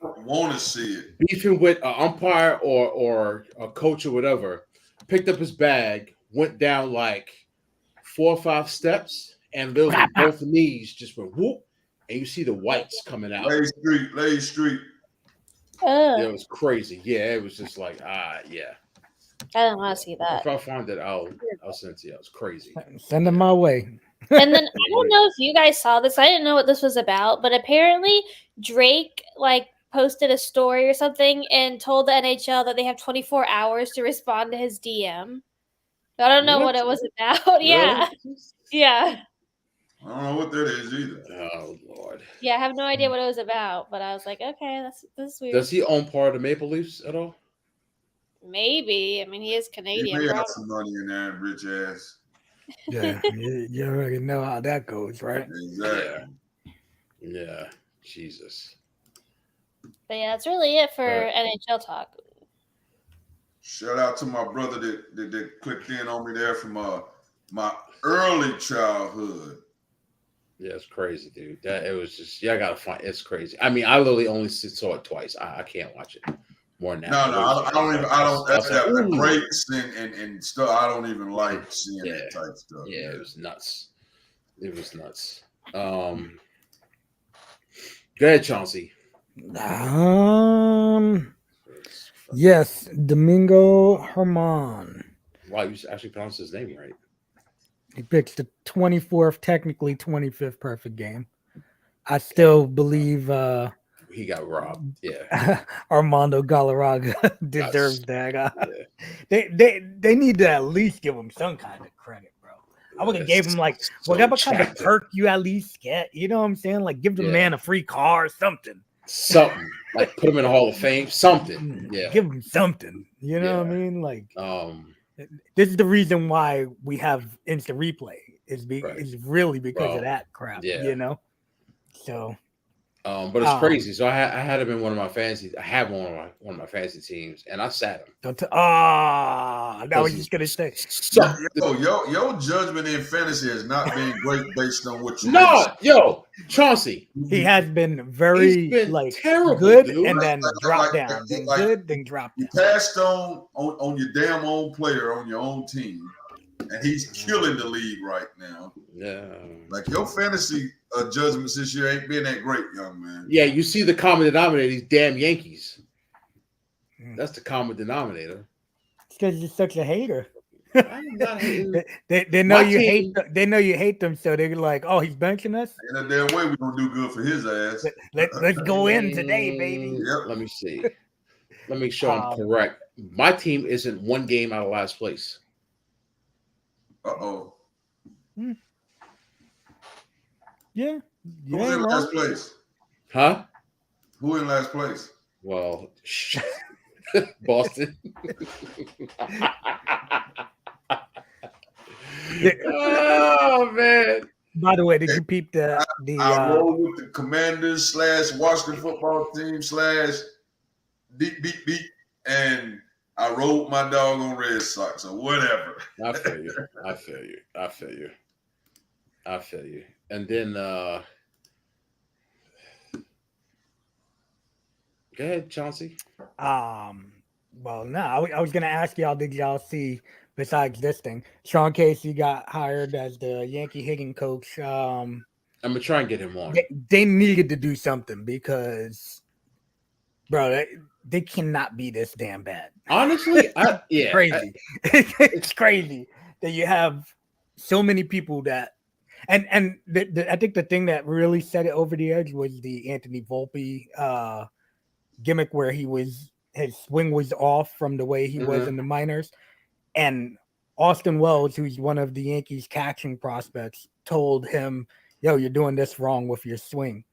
Want to see it? Beefing with an umpire or a coach or whatever. Picked up his bag, went down like 4 or 5 steps, and literally both knees just went whoop, and you see the whites coming out. Lay Street. It was crazy. Yeah, it was just like yeah. I don't want to see that. If I find it, I'll send it to you. It was crazy. Send them my way. And then I don't know if you guys saw this. I didn't know what this was about, but apparently Drake posted a story or something and told the NHL that they have 24 hours to respond to his DM. I don't know what it was about. Really? Yeah. I don't know what that is either. Oh Lord. Yeah, I have no idea what it was about, but I was like, okay, this is weird. Does he own part of the Maple Leafs at all? Maybe. I mean, he is Canadian. He may have some money in there, rich ass. Yeah, you already know how that goes, right? Exactly. Yeah. Jesus. But yeah, that's really it for NHL talk. Shout out to my brother that clicked in on me there from my early childhood. Yeah, it's crazy, dude. It was just I gotta find. It's crazy. I mean, I literally only saw it twice. I can't watch it more than that. No, I don't even. I don't. That breaks and stuff. I don't even like seeing that type stuff. Yeah, it was nuts. It was nuts. Go ahead, Chauncey. Yes, Domingo Herman. Wow, you actually pronounced his name right. He pitched the 24th, technically 25th perfect game. I still believe he got robbed. Yeah, Armando Galarraga deserves that. They need to at least give him some kind of credit, bro. I would have gave him whatever kind of perk you at least get. You know what I'm saying? Like give the man a free car or something. Something like put him in the Hall of Fame. Something. Yeah, give him something. You know what I mean? Like this is the reason why we have instant replay. Is really because of that crap. Yeah. You know. So. But it's crazy. So I had him in one of my fantasy. I have one of my fantasy teams, and I sat him. That was just gonna say. Your judgment in fantasy has not been great based on what you. Chauncey. He has been very terrible, good, dude. and then drop down, then good, then drop down. You passed on your damn own player on your own team, and he's killing the league right now. Yeah, like your fantasy judgments this year ain't been that great, young man. Yeah, you see the common denominator, these damn Yankees. That's the common denominator. It's because you're such a hater. I'm not hating. They know you hate them. They know you hate them, so they're like, "Oh, he's benching us." In a damn way, we're gonna do good for his ass. Let's go in today, baby. Yep. Let me see. Let me make sure I'm correct. My team isn't one game out of last place. Yeah. Who's in last place? Huh? Who in last place? Well, Boston. Oh man! By the way, did you peep the? I roll with the Commanders / Washington football team / beat, and I rolled my dog on Red Sox or whatever. I feel you. And then go ahead, Chauncey. Well, no, I was gonna ask y'all, did y'all see, besides this thing, Sean Casey got hired as the Yankee hitting coach. I'm gonna try and get him on. They needed to do something because, bro, they cannot be this damn bad. Honestly, crazy. It's crazy that you have so many people that, and I think the thing that really set it over the edge was the Anthony Volpe gimmick where his swing was off from the way he was in the minors, and Austin Wells, who's one of the Yankees' catching prospects, told him, "Yo, you're doing this wrong with your swing."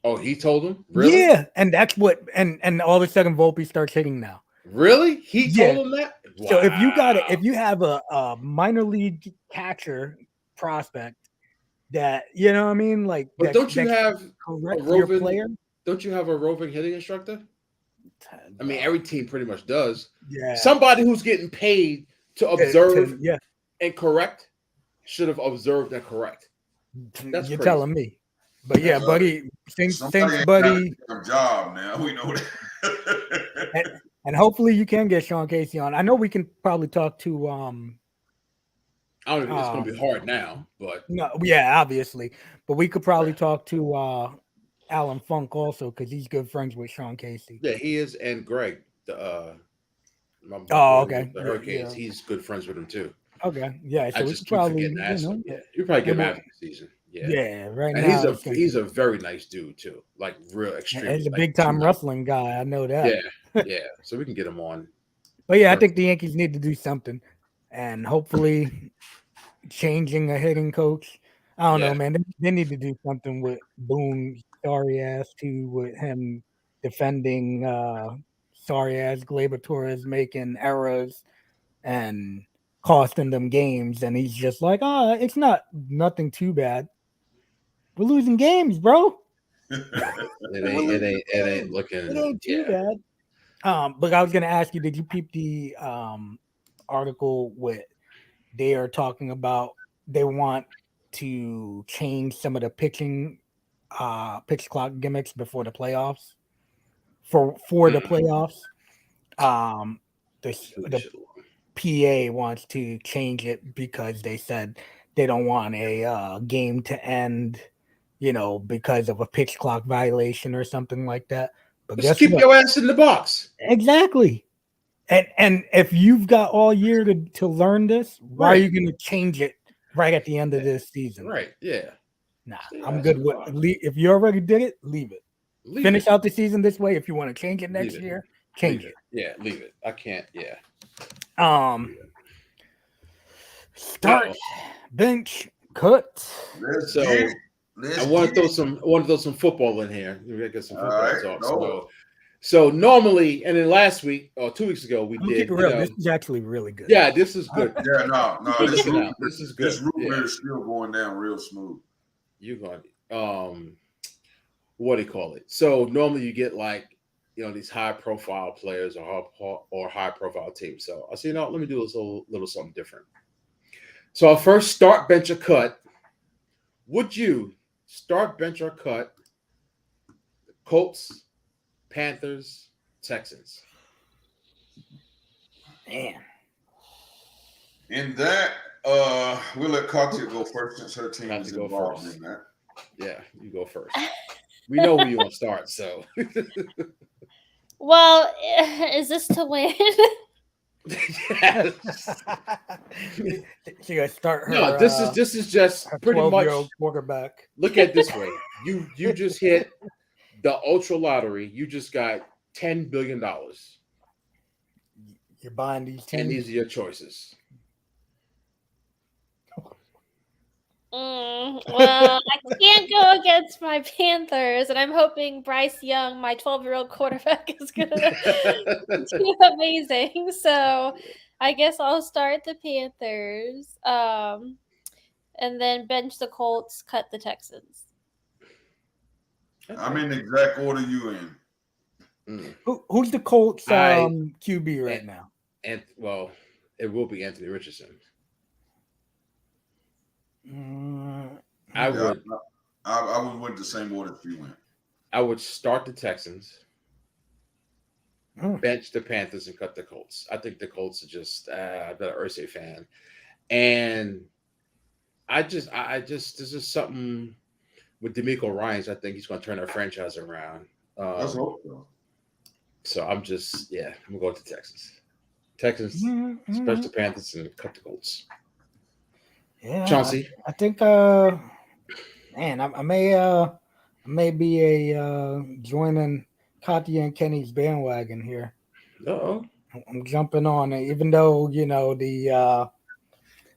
Oh, he told him? Really? Yeah, and that's what and all of a sudden Volpe starts hitting now. Really? He Yeah. told him that? Wow. So if you have a minor league catcher prospect that you know what I mean, like But don't you that's have correct a for your roving player. don't you have a roving hitting instructor? I mean, every team pretty much does. Yeah. Somebody who's getting paid to observe yeah. and correct should have observed and correct. That's You're crazy. telling me. But yeah, buddy, thanks, Somebody ain't buddy. got a job now. We know that. And hopefully you can get Sean Casey on. I know we can probably talk to I don't know. It's going to be hard now, but no, yeah, obviously. But we could probably talk to Alan Funk also because he's good friends with Sean Casey. yeah, he is, and Greg, my Oh, boy okay. with the Hurricanes, Yeah. he's good friends with him too. Okay, yeah. So I we just could keep probably, forgetting to ask him. yeah. Yeah, you probably get him And after the season. Yeah, yeah, right and now he's a very nice dude too, like real extremely. he's a like, big time wrestling guy. I know that. Yeah. So we can get him on. But yeah, I think the Yankees need to do something, and hopefully changing a hitting coach. I don't know, man. They need to do something with Boone. Sorry ass too, with him defending. Sorry ass Gleyber Torres making errors and costing them games, and he's just like, it's not nothing too bad. We're losing games, bro. It ain't looking. It ain't too bad. But I was gonna ask you, did you peep the article with they are talking about they want to change some of the pitch clock gimmicks before the playoffs? For the playoffs. The PA wants to change it because they said they don't want a game to end, because of a pitch clock violation or something like that. But just keep your ass in the box. Exactly. And if you've got all year to learn this, why are you going to change it right at the end of this season? Right. Yeah. Nah, I'm good with if you already did it, leave it. Finish out the season this way. If you want to change it next year, change it. Yeah, leave it. I can't. Yeah. Start bench cut. So I want to throw some football in here. We're gonna get some football talk. So normally, and then last week or 2 weeks ago, we did. This is actually really good. Yeah, this is good. Yeah, no, this is good. This root beer is still going down real smooth. You're going. What do you call it? So normally you get like, these high profile players or high profile teams. So I said, let me do a little something different. So I'll first start, bench, or cut. Would you start, bench, or cut Colts, Panthers, Texans? Man. In that, we'll let Katya go first since her team is involved in that. Yeah, you go first. We know who you want to start, so. Well, is this to win? Yes. She gonna start her. No, this is just pretty much quarterback. Look at it this way: you just hit the ultra lottery. You just got $10 billion. You're buying these teams, and these are your choices. Well, I can't go against my Panthers, and I'm hoping Bryce Young, my 12-year-old quarterback, is going to do amazing. So I guess I'll start the Panthers, and then bench the Colts, cut the Texans. I'm in the exact order you in. Who's the Colts QB right now? And well, it will be Anthony Richardson. I would went the same order if you went. I would start the Texans, bench the Panthers, and cut the Colts. I think the Colts are just I've been an Irsay fan, and I just this is something with DeMeco Ryans. I think he's going to turn our franchise around. Let's hope so. So I'm gonna go to Texas. Texans, bench the Panthers, and cut the Colts. Yeah, Chauncey. I think man, I may be joining Katya and Kenny's bandwagon here. I'm jumping on it, even though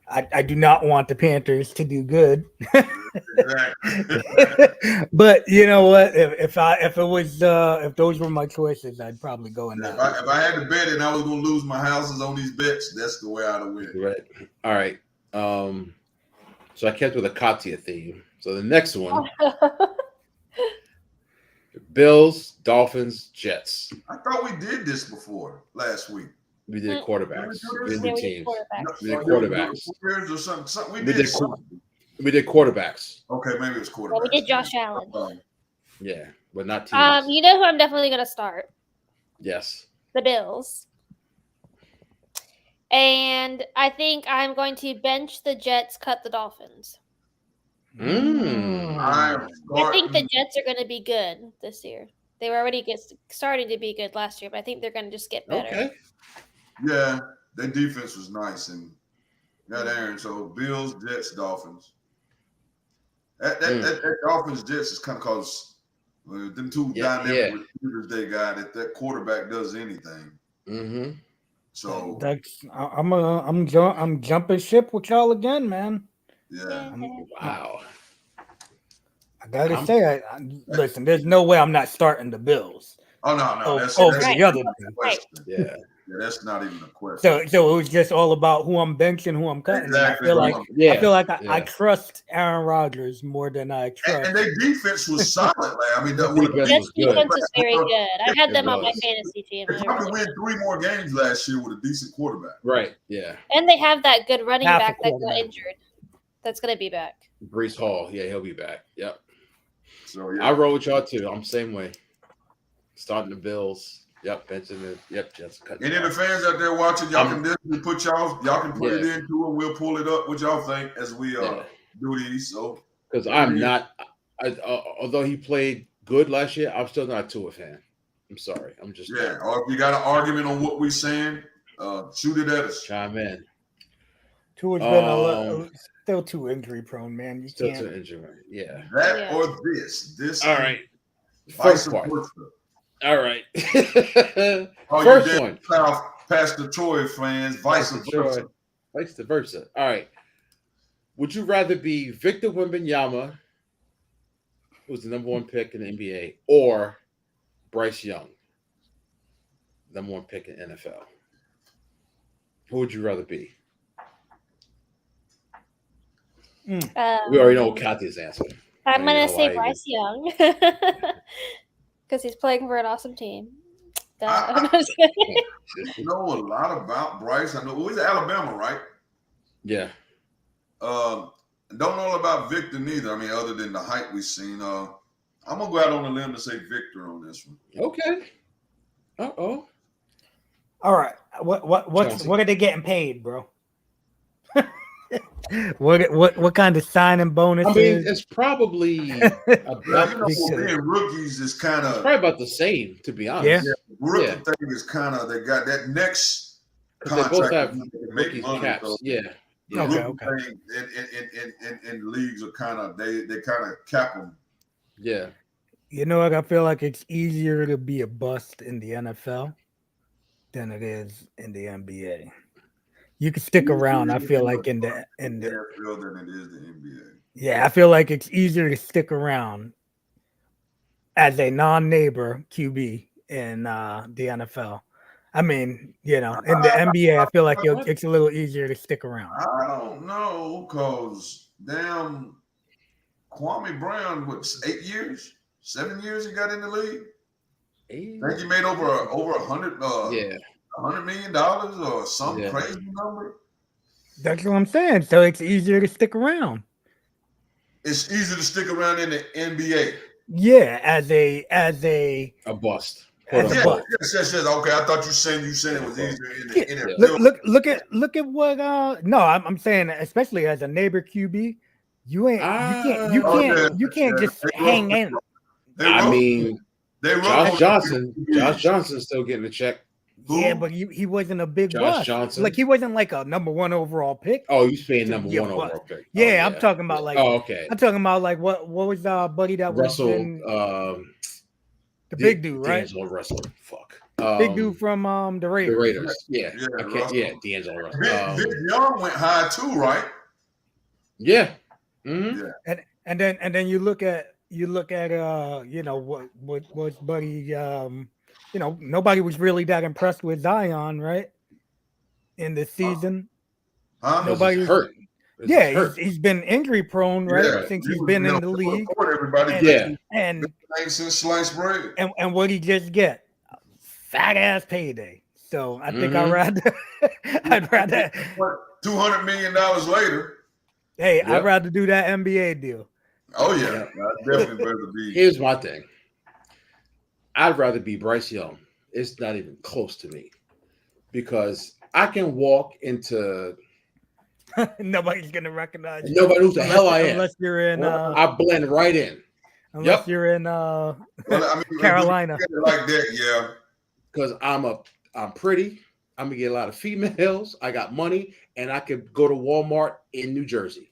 I do not want the Panthers to do good. Exactly. But you know what? If those were my choices, I'd probably go in that. If I had to bet and I was gonna lose my houses on these bets, that's the way I'd have win. Right. All right. So I kept with a Katia theme. So the next one, Bills, Dolphins, Jets. I thought we did this before last week. We did quarterbacks. We didn't do Yeah, we did teams. quarterbacks. We did quarterbacks. Or something. We We did did something. We did quarterbacks. Okay, maybe it was Yeah, quarterbacks. we did Josh Allen. Yeah, but not teams. You know who I'm definitely gonna start? Yes. The Bills. And I think I'm going to bench the Jets, cut the Dolphins. I am I think the starting. Jets are going to be good this year. They were already starting to be good last year, but I think they're going to just get better. Okay. Yeah, their defense was nice and got Aaron. So Bills, Jets, Dolphins. That Dolphins Jets is kind of cause them two dynamic receivers they got. If that quarterback does anything, Mm-hmm. so I'm jumping ship with y'all again, man. yeah. Wow. I gotta say, listen. There's no way I'm not starting the Bills. Oh no, that's over that's the other not two. a question. Yeah. Yeah, that's not even a question. So it was just all about who I'm benching, who I'm cutting. Exactly. I feel like I trust Aaron Rodgers more than I trust. And their defense was solid. I mean, Defense Jets was good. defense is very good. I had them on my was. fantasy team. They probably win 3 more games last year with a decent quarterback. Right. Yeah. And they have that good running Half a back that got quarterback. injured. That's going to be back. Brees Hall. Yeah, he'll be back. Yep. So yeah, I roll with y'all too. I'm the same way. Starting the Bills. Yep, benching it. Yep, just cut. any of the fans out there watching, y'all can definitely put y'all can put it into and we'll pull it up. What y'all think as we do these? So because I'm not. Although he played good last year, I'm still not a Tua fan. I'm sorry. I'm just Or if you got an argument on what we're saying, shoot it at us. chime in. Tua's been still too injury prone, man. You Still can't. too injured. Yeah. That or this. All right. Vice First part. versa. All right. Oh, First you one. South Pastor Troy fans, vice versa. Vice versa. All right. Would you rather be Victor Wembanyama, who's the number 1 pick in the NBA, or Bryce Young, number 1 pick in NFL? Who would you rather be? We already know what Kathy's answer. I'm going to say Bryce Young because he's playing for an awesome team. I know a lot about Bryce. I know he's Alabama, right? Yeah. Don't know about Victor neither. I mean, other than the hype we've seen. I'm gonna go out on a limb to say Victor on this one. Okay. Uh-oh. All right. What are they getting paid, bro? What kind of signing bonus? I mean, it's probably being rookies is kind of probably about the same, to be honest. Yeah. Rookie thing is kind of they got that next contract. They both have make rookies money, caps. so Yeah. Okay. In leagues are kind of they kind of cap them. Yeah. You know what? I feel like it's easier to be a bust in the NFL than it is in the NBA. You can stick around. I feel like in the NFL than it is the NBA. Yeah, I feel like it's easier to stick around as a non-neighbor QB in the NFL. I mean, in the NBA, I feel like it's a little easier to stick around. I don't know, cause damn, Kwame Brown, 8 years, 7 years he got in the league. I think he made over $100 million or some crazy number. That's what I'm saying. So it's easier to stick around. It's easier to stick around in the NBA. Yeah, as a bust. Yes. Okay, I thought you said it was easier in the NFL. Look at what no, I'm saying especially as a neighbor QB, you can't just hang in. I mean, Josh Johnson's still getting a check. Yeah, but he wasn't a big bust. Johnson. Like he wasn't like a number 1 overall pick. Oh, you saying number 1 overall pick? Yeah, I'm talking about like. Oh, okay. I'm talking about like what was buddy that Russell? Was in, the big dude, right? D'Angelo Russell. Fuck. Big dude from the Raiders. The Raiders. Yeah. D'Angelo Russell. Big Young went high too, right? Yeah. Mm-hmm. Yeah. And then you look at what was Buddy nobody was really that impressed with Zion, right? In this season. Huh? Because he's Nobody was. hurt. 'Cause Yeah, he's hurt. he's been injury prone, right? Yeah, Right. Since he he's was, been in the league. Everybody And Yeah. and thanks since sliced bread. and what he just get? Fat ass payday. So I think Mhm. I'd rather $200 million later. hey, Yep. I'd rather do that NBA deal. Oh yeah, Yep. I'd definitely rather be. Here's my thing. I'd rather be Bryce Young. It's not even close to me because I can walk into Nobody's gonna recognize you. nobody knows the hell I am. Unless you're in I blend right in unless Yep. you're in Well, I mean, Carolina. if you look at it like that, yeah. because I'm pretty. I'm gonna get a lot of females. I got money, and I could go to Walmart in New Jersey,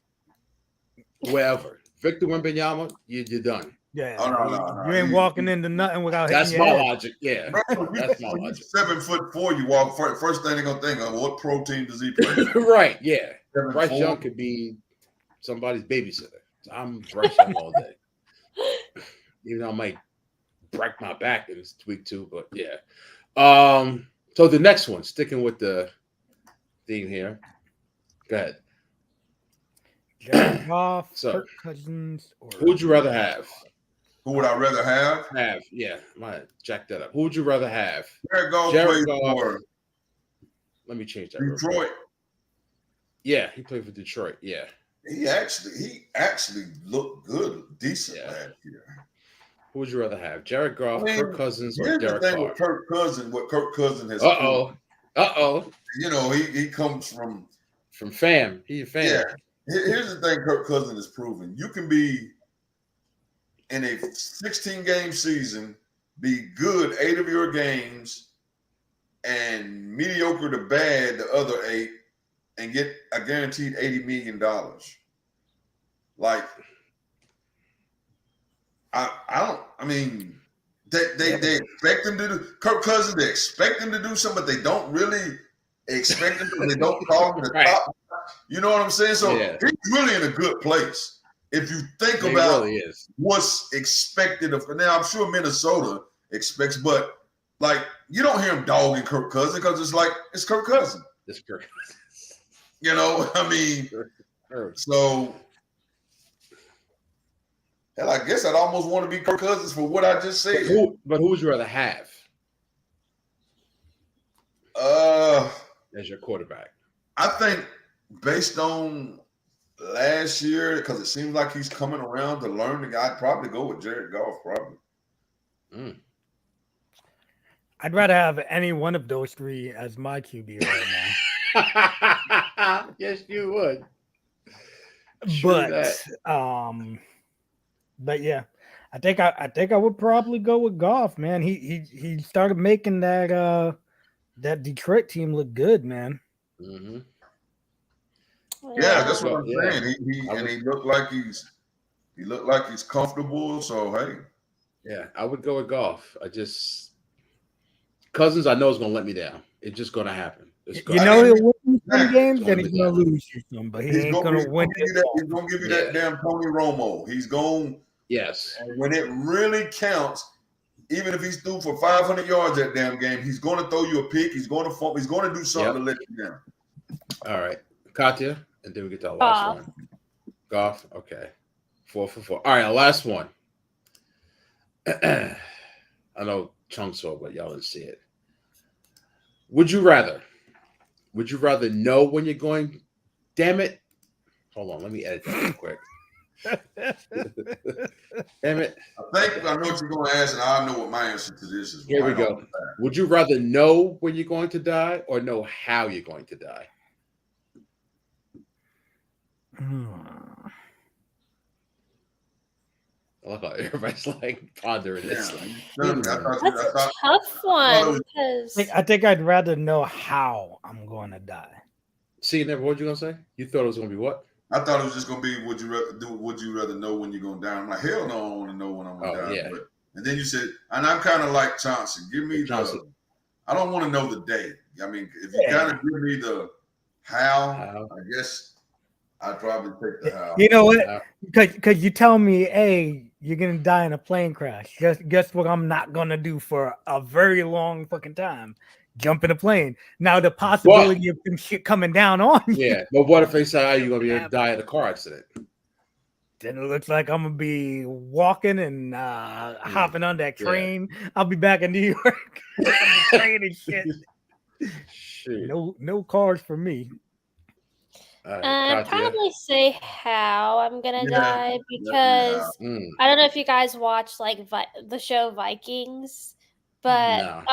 wherever. Victor Wembanyama, you're done. Yeah, Oh, no. you ain't walking into nothing without That's hitting my your head. logic. Yeah, Bro, that's my when logic. you're 7'4", you walk. First thing they're gonna think of, what pro team does he play? Right? Yeah. 7'4". Bryce Young could be somebody's babysitter. I'm Bryce Young all day. Even though I might break my back in this week too, but yeah. So the next one, sticking with the theme here. Go ahead. Jared Goff, So, Kirk Cousins, or Who would you rather have? Who would I rather have? Yeah, might jack that up. Who would you rather have? Jared Goff Jared played Goff. for Let me change that. real quick. Detroit. Yeah, he played for Detroit. Yeah. He actually looked good, decent Yeah. last year. Who would you rather have? Jared Goff, I mean, Kirk Cousins, or Here's the Derek thing Carr? with Kirk Cousins. What Kirk Cousins has. Uh oh. You know, he comes from. From fam. He a fan. Yeah. Here's the thing Kirk Cousins has proven. You can be in a 16-game season, be good 8 of your games, and mediocre to bad the other 8, and get a guaranteed $80 million. Like, they expect him to do Kirk Cousins, they expect him to do something, but they don't really expect him to, they don't call him the Right. top. You know what I'm saying? So Yeah. he's really in a good place. If you think He about really is. what's expected of now, I'm sure Minnesota expects, but like you don't hear him dogging Kirk Cousins because it's like it's Kirk Cousins. This Kirk. You know, I mean, so hell, I guess I'd almost want to be Kirk Cousins for what I just said. But who would you rather have as your quarterback? I think based on last year, because it seems like he's coming around to learn the guy, I'd probably go with Jared Goff, probably. I'd rather have any one of those three as my QB right now. Yes, you would. But yeah, I think I would probably go with Goff, man. He started making that Detroit team look good, man. Mm-hmm. Yeah, that's what I'm Yeah. saying. He looked like he's comfortable. So hey, Yeah, I would go with Goff. Cousins, I know is going to let me down. It's just going to happen. He'll win some games It's and he's gonna going to lose you some, but he ain't going to win. He's going to give you that damn Tony Romo. He's going. Yes. And when it really counts, even if he's through for 500 yards that damn game, he's going to throw you a pick. He's going to fumble. He's going to do something to let you down. All right, Katya, and then we get to our last one. Goff. Okay, 4 for 4. All right, our last one. I know Chung saw, but y'all didn't see it. Would you rather know when you're going? Damn it! Hold on, let me edit that real quick. Damn it! I think I know what you're going to ask, and I know what my answer to this is. Here we go. Would you rather know when you're going to die or know how you're going to die? I love how everybody's like pondering this. That's a tough one because I think I'd rather know how I'm going to die. See, never. What you gonna say? You thought it was gonna be what? I thought it was just gonna be would you rather know when you're gonna die? I'm like, hell no, I don't want to know when I'm gonna die. Yeah. And then you said, and I'm kind of like Chauncey. Give me I don't want to know the day. I mean, if you gotta give me the how, I guess I'd probably take the house. You know what? Because you tell me, hey, you're gonna die in a plane crash. Guess what? I'm not gonna do for a very long fucking time. Jump in a plane. Now the possibility of some shit coming down on you. Yeah, but what if they say, "Oh, you're gonna be able to die in a car accident"? Then it looks like I'm gonna be walking and hopping on that train. I'll be back in New York on the train and shit. Shit. No cars for me. I'd probably say how I'm gonna die definitely because I don't know if you guys watch like the show Vikings, but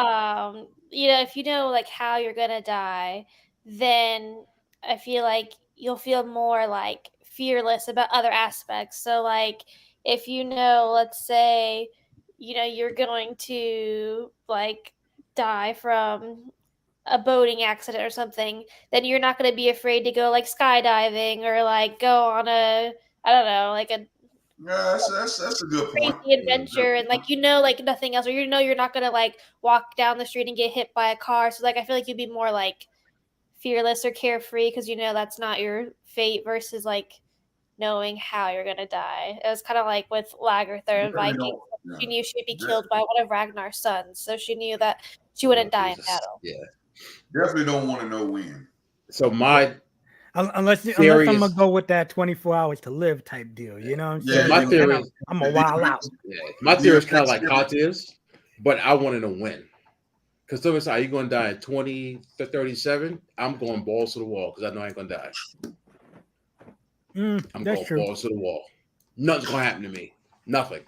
you know, if you know like how you're gonna die, then I feel like you'll feel more like fearless about other aspects. So like if you know, let's say, you know, you're going to like die from a boating accident or something, then you're not going to be afraid to go like skydiving or like go on a, I don't know, like a that's a good point. crazy adventure and like, you know, like nothing else, or you know you're not going to like walk down the street and get hit by a car. So like I feel like you'd be more like fearless or carefree because you know that's not your fate versus like knowing how you're going to die. It was kind of like with Lagertha and Vikings. She knew she'd be killed by one of Ragnar's sons, so she knew that she wouldn't die in battle. Yeah, definitely don't want to know when. So unless I'm gonna go with that 24 hours to live type deal, you know what I'm saying? My theory is I'm a wild out. Yeah, my theory is kind of like Katya's, but I want to know when. Because somebody said, "Are you going to die at 20 to 37?" I'm going balls to the wall because I know I ain't going to die. I'm going balls to the wall. Nothing's going to happen to me. Nothing.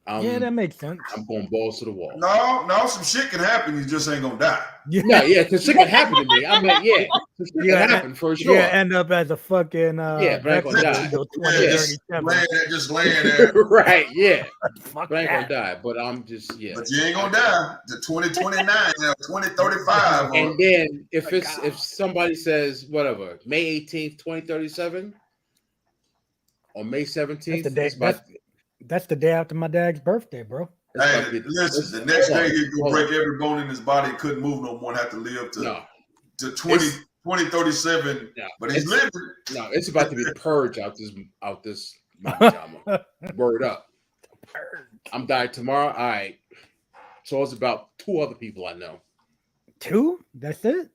Yeah, that makes sense. I'm going balls to the wall. No, some shit can happen. You just ain't gonna die. No, because shit can happen to me. I'm like, some shit can happen for sure. Yeah, end up as a fucking but I ain't gonna die. Just laying there. Right, yeah. Fuck but I ain't that. gonna die. But I'm just But you ain't gonna die to 2029, 2035. And then if somebody says whatever, May 18th, 2037, or May 17th, that's the day after my dad's birthday, bro. Hey, listen, the next day he'd go break every bone in his body, couldn't move no more, and have to live to 2037. But he's living. No, it's about to be the purge out this Montana. Word up. I'm dying tomorrow. All right. So it's about 2 other people I know. 2? That's it?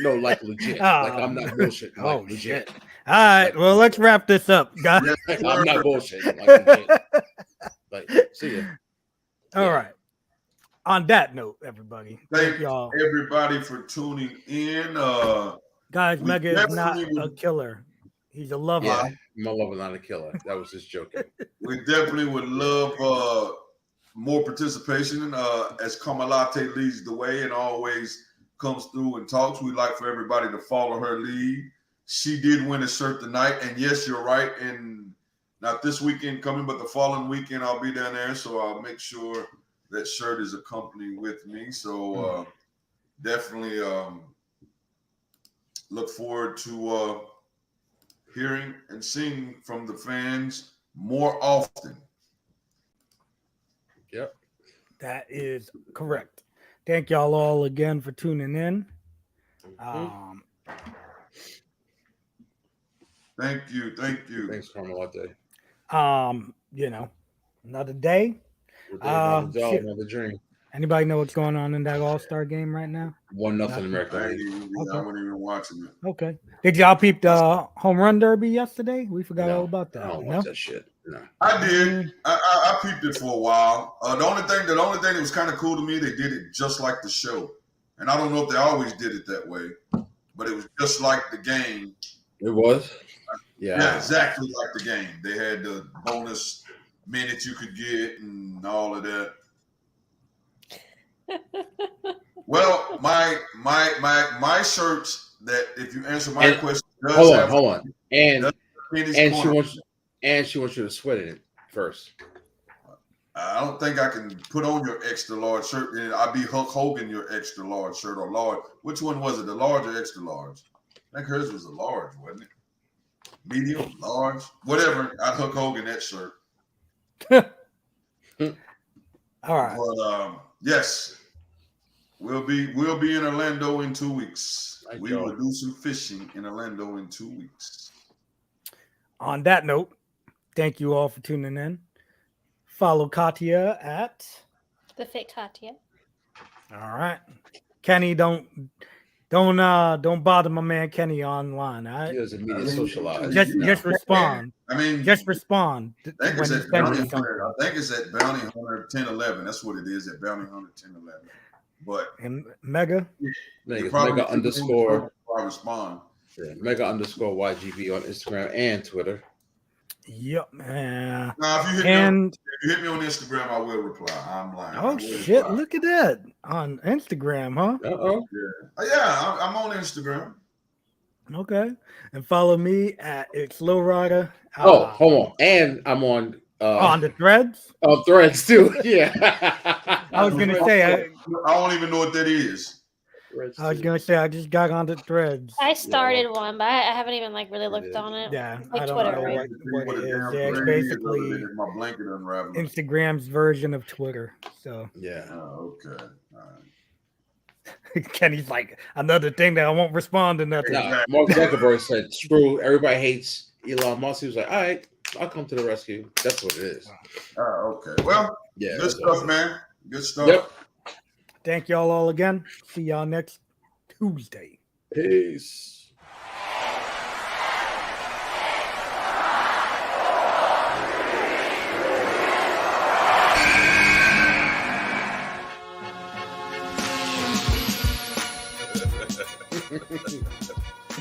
No, like legit. Like I'm not bullshitting. Like legit. Shit. All right. Well, let's wrap this up, guys. I'm not bullshitting. Like legit. Like, see ya. All right. On that note, everybody, thank y'all, everybody for tuning in. Guys, Mega is not a killer. He's a lover. Yeah, my lover, not a killer. That was just joking. We definitely would love more participation as Kamalate leads the way and always comes through and talks. We'd like for everybody to follow her lead. She did win a shirt tonight, and yes, you're right. And not this weekend coming, but the following weekend I'll be down there, so I'll make sure that shirt is accompanied with me. So definitely look forward to hearing and seeing from the fans more often. Yep. That is correct. Thank y'all all again for tuning in. Thank you. Thanks, Carmelate. You know, another day. Another dream. Anybody know what's going on in that All-Star game right now? 1-0 America. I wasn't even watching it. Okay. Did y'all peep the home run derby yesterday? We forgot all about that. I don't watch that shit. No. I did. I peeped it for a while. The only thing that was kind of cool to me, they did it just like the show. And I don't know if they always did it that way, but it was just like the game. It was? Yeah, exactly like the game. They had the bonus minutes you could get and all of that. Well, my shirts that if you answer my question, hold on. And she wants you to sweat in it first. I don't think I can put on your extra large shirt and I'll be Hulk Hogan your extra large shirt or large. Which one was it? The large or extra large? I think hers was a large, wasn't it? Medium, large, whatever. I'd Hulk Hogan that shirt. All right. But yes, we'll be in Orlando in 2 weeks. We will do some fishing in Orlando in 2 weeks. On that note, thank you all for tuning in. Follow Katya at. The Fit Katya. All right, Kenny, don't bother my man Kenny online. All right, He doesn't media I mean, socialize. just respond. I mean, Just respond I think when it's he at sends Bounty you something. Hunter. I think it's at Bounty Hunter 1011. That's what it is at Bounty Hunter 1011. But And Mega. Mega, probably mega underscore. before I respond. Yeah, mega underscore YGB on Instagram and Twitter. Yep. Now, if you hit me on Instagram, I will reply. I'm lying. Oh shit! Look at that on Instagram, huh? Yeah, I'm on Instagram. Okay, and follow me at It's Low Rider. Hold on, and I'm on the threads. Threads too. Yeah. I was gonna say I don't even know what that is. I was gonna say I just got on the threads. I started one, but I haven't even like really looked on it. Yeah, Like I don't Twitter, know right? what it is. Yeah, it's Other basically than my blanket unraveling. Instagram's version of Twitter. So yeah. Oh, okay. All right. Kenny's like another thing that I won't respond to nothing. Nah, Mark Zuckerberg said, "Screw everybody hates Elon Musk." He was like, "All right, I'll come to the rescue." That's what it is. Okay. Well, Yeah. good stuff, man. Good stuff. Yep. Thank y'all all again. See y'all next Tuesday. Peace.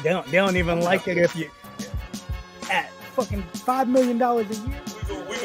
They don't even like it if you at fucking $5 million a year.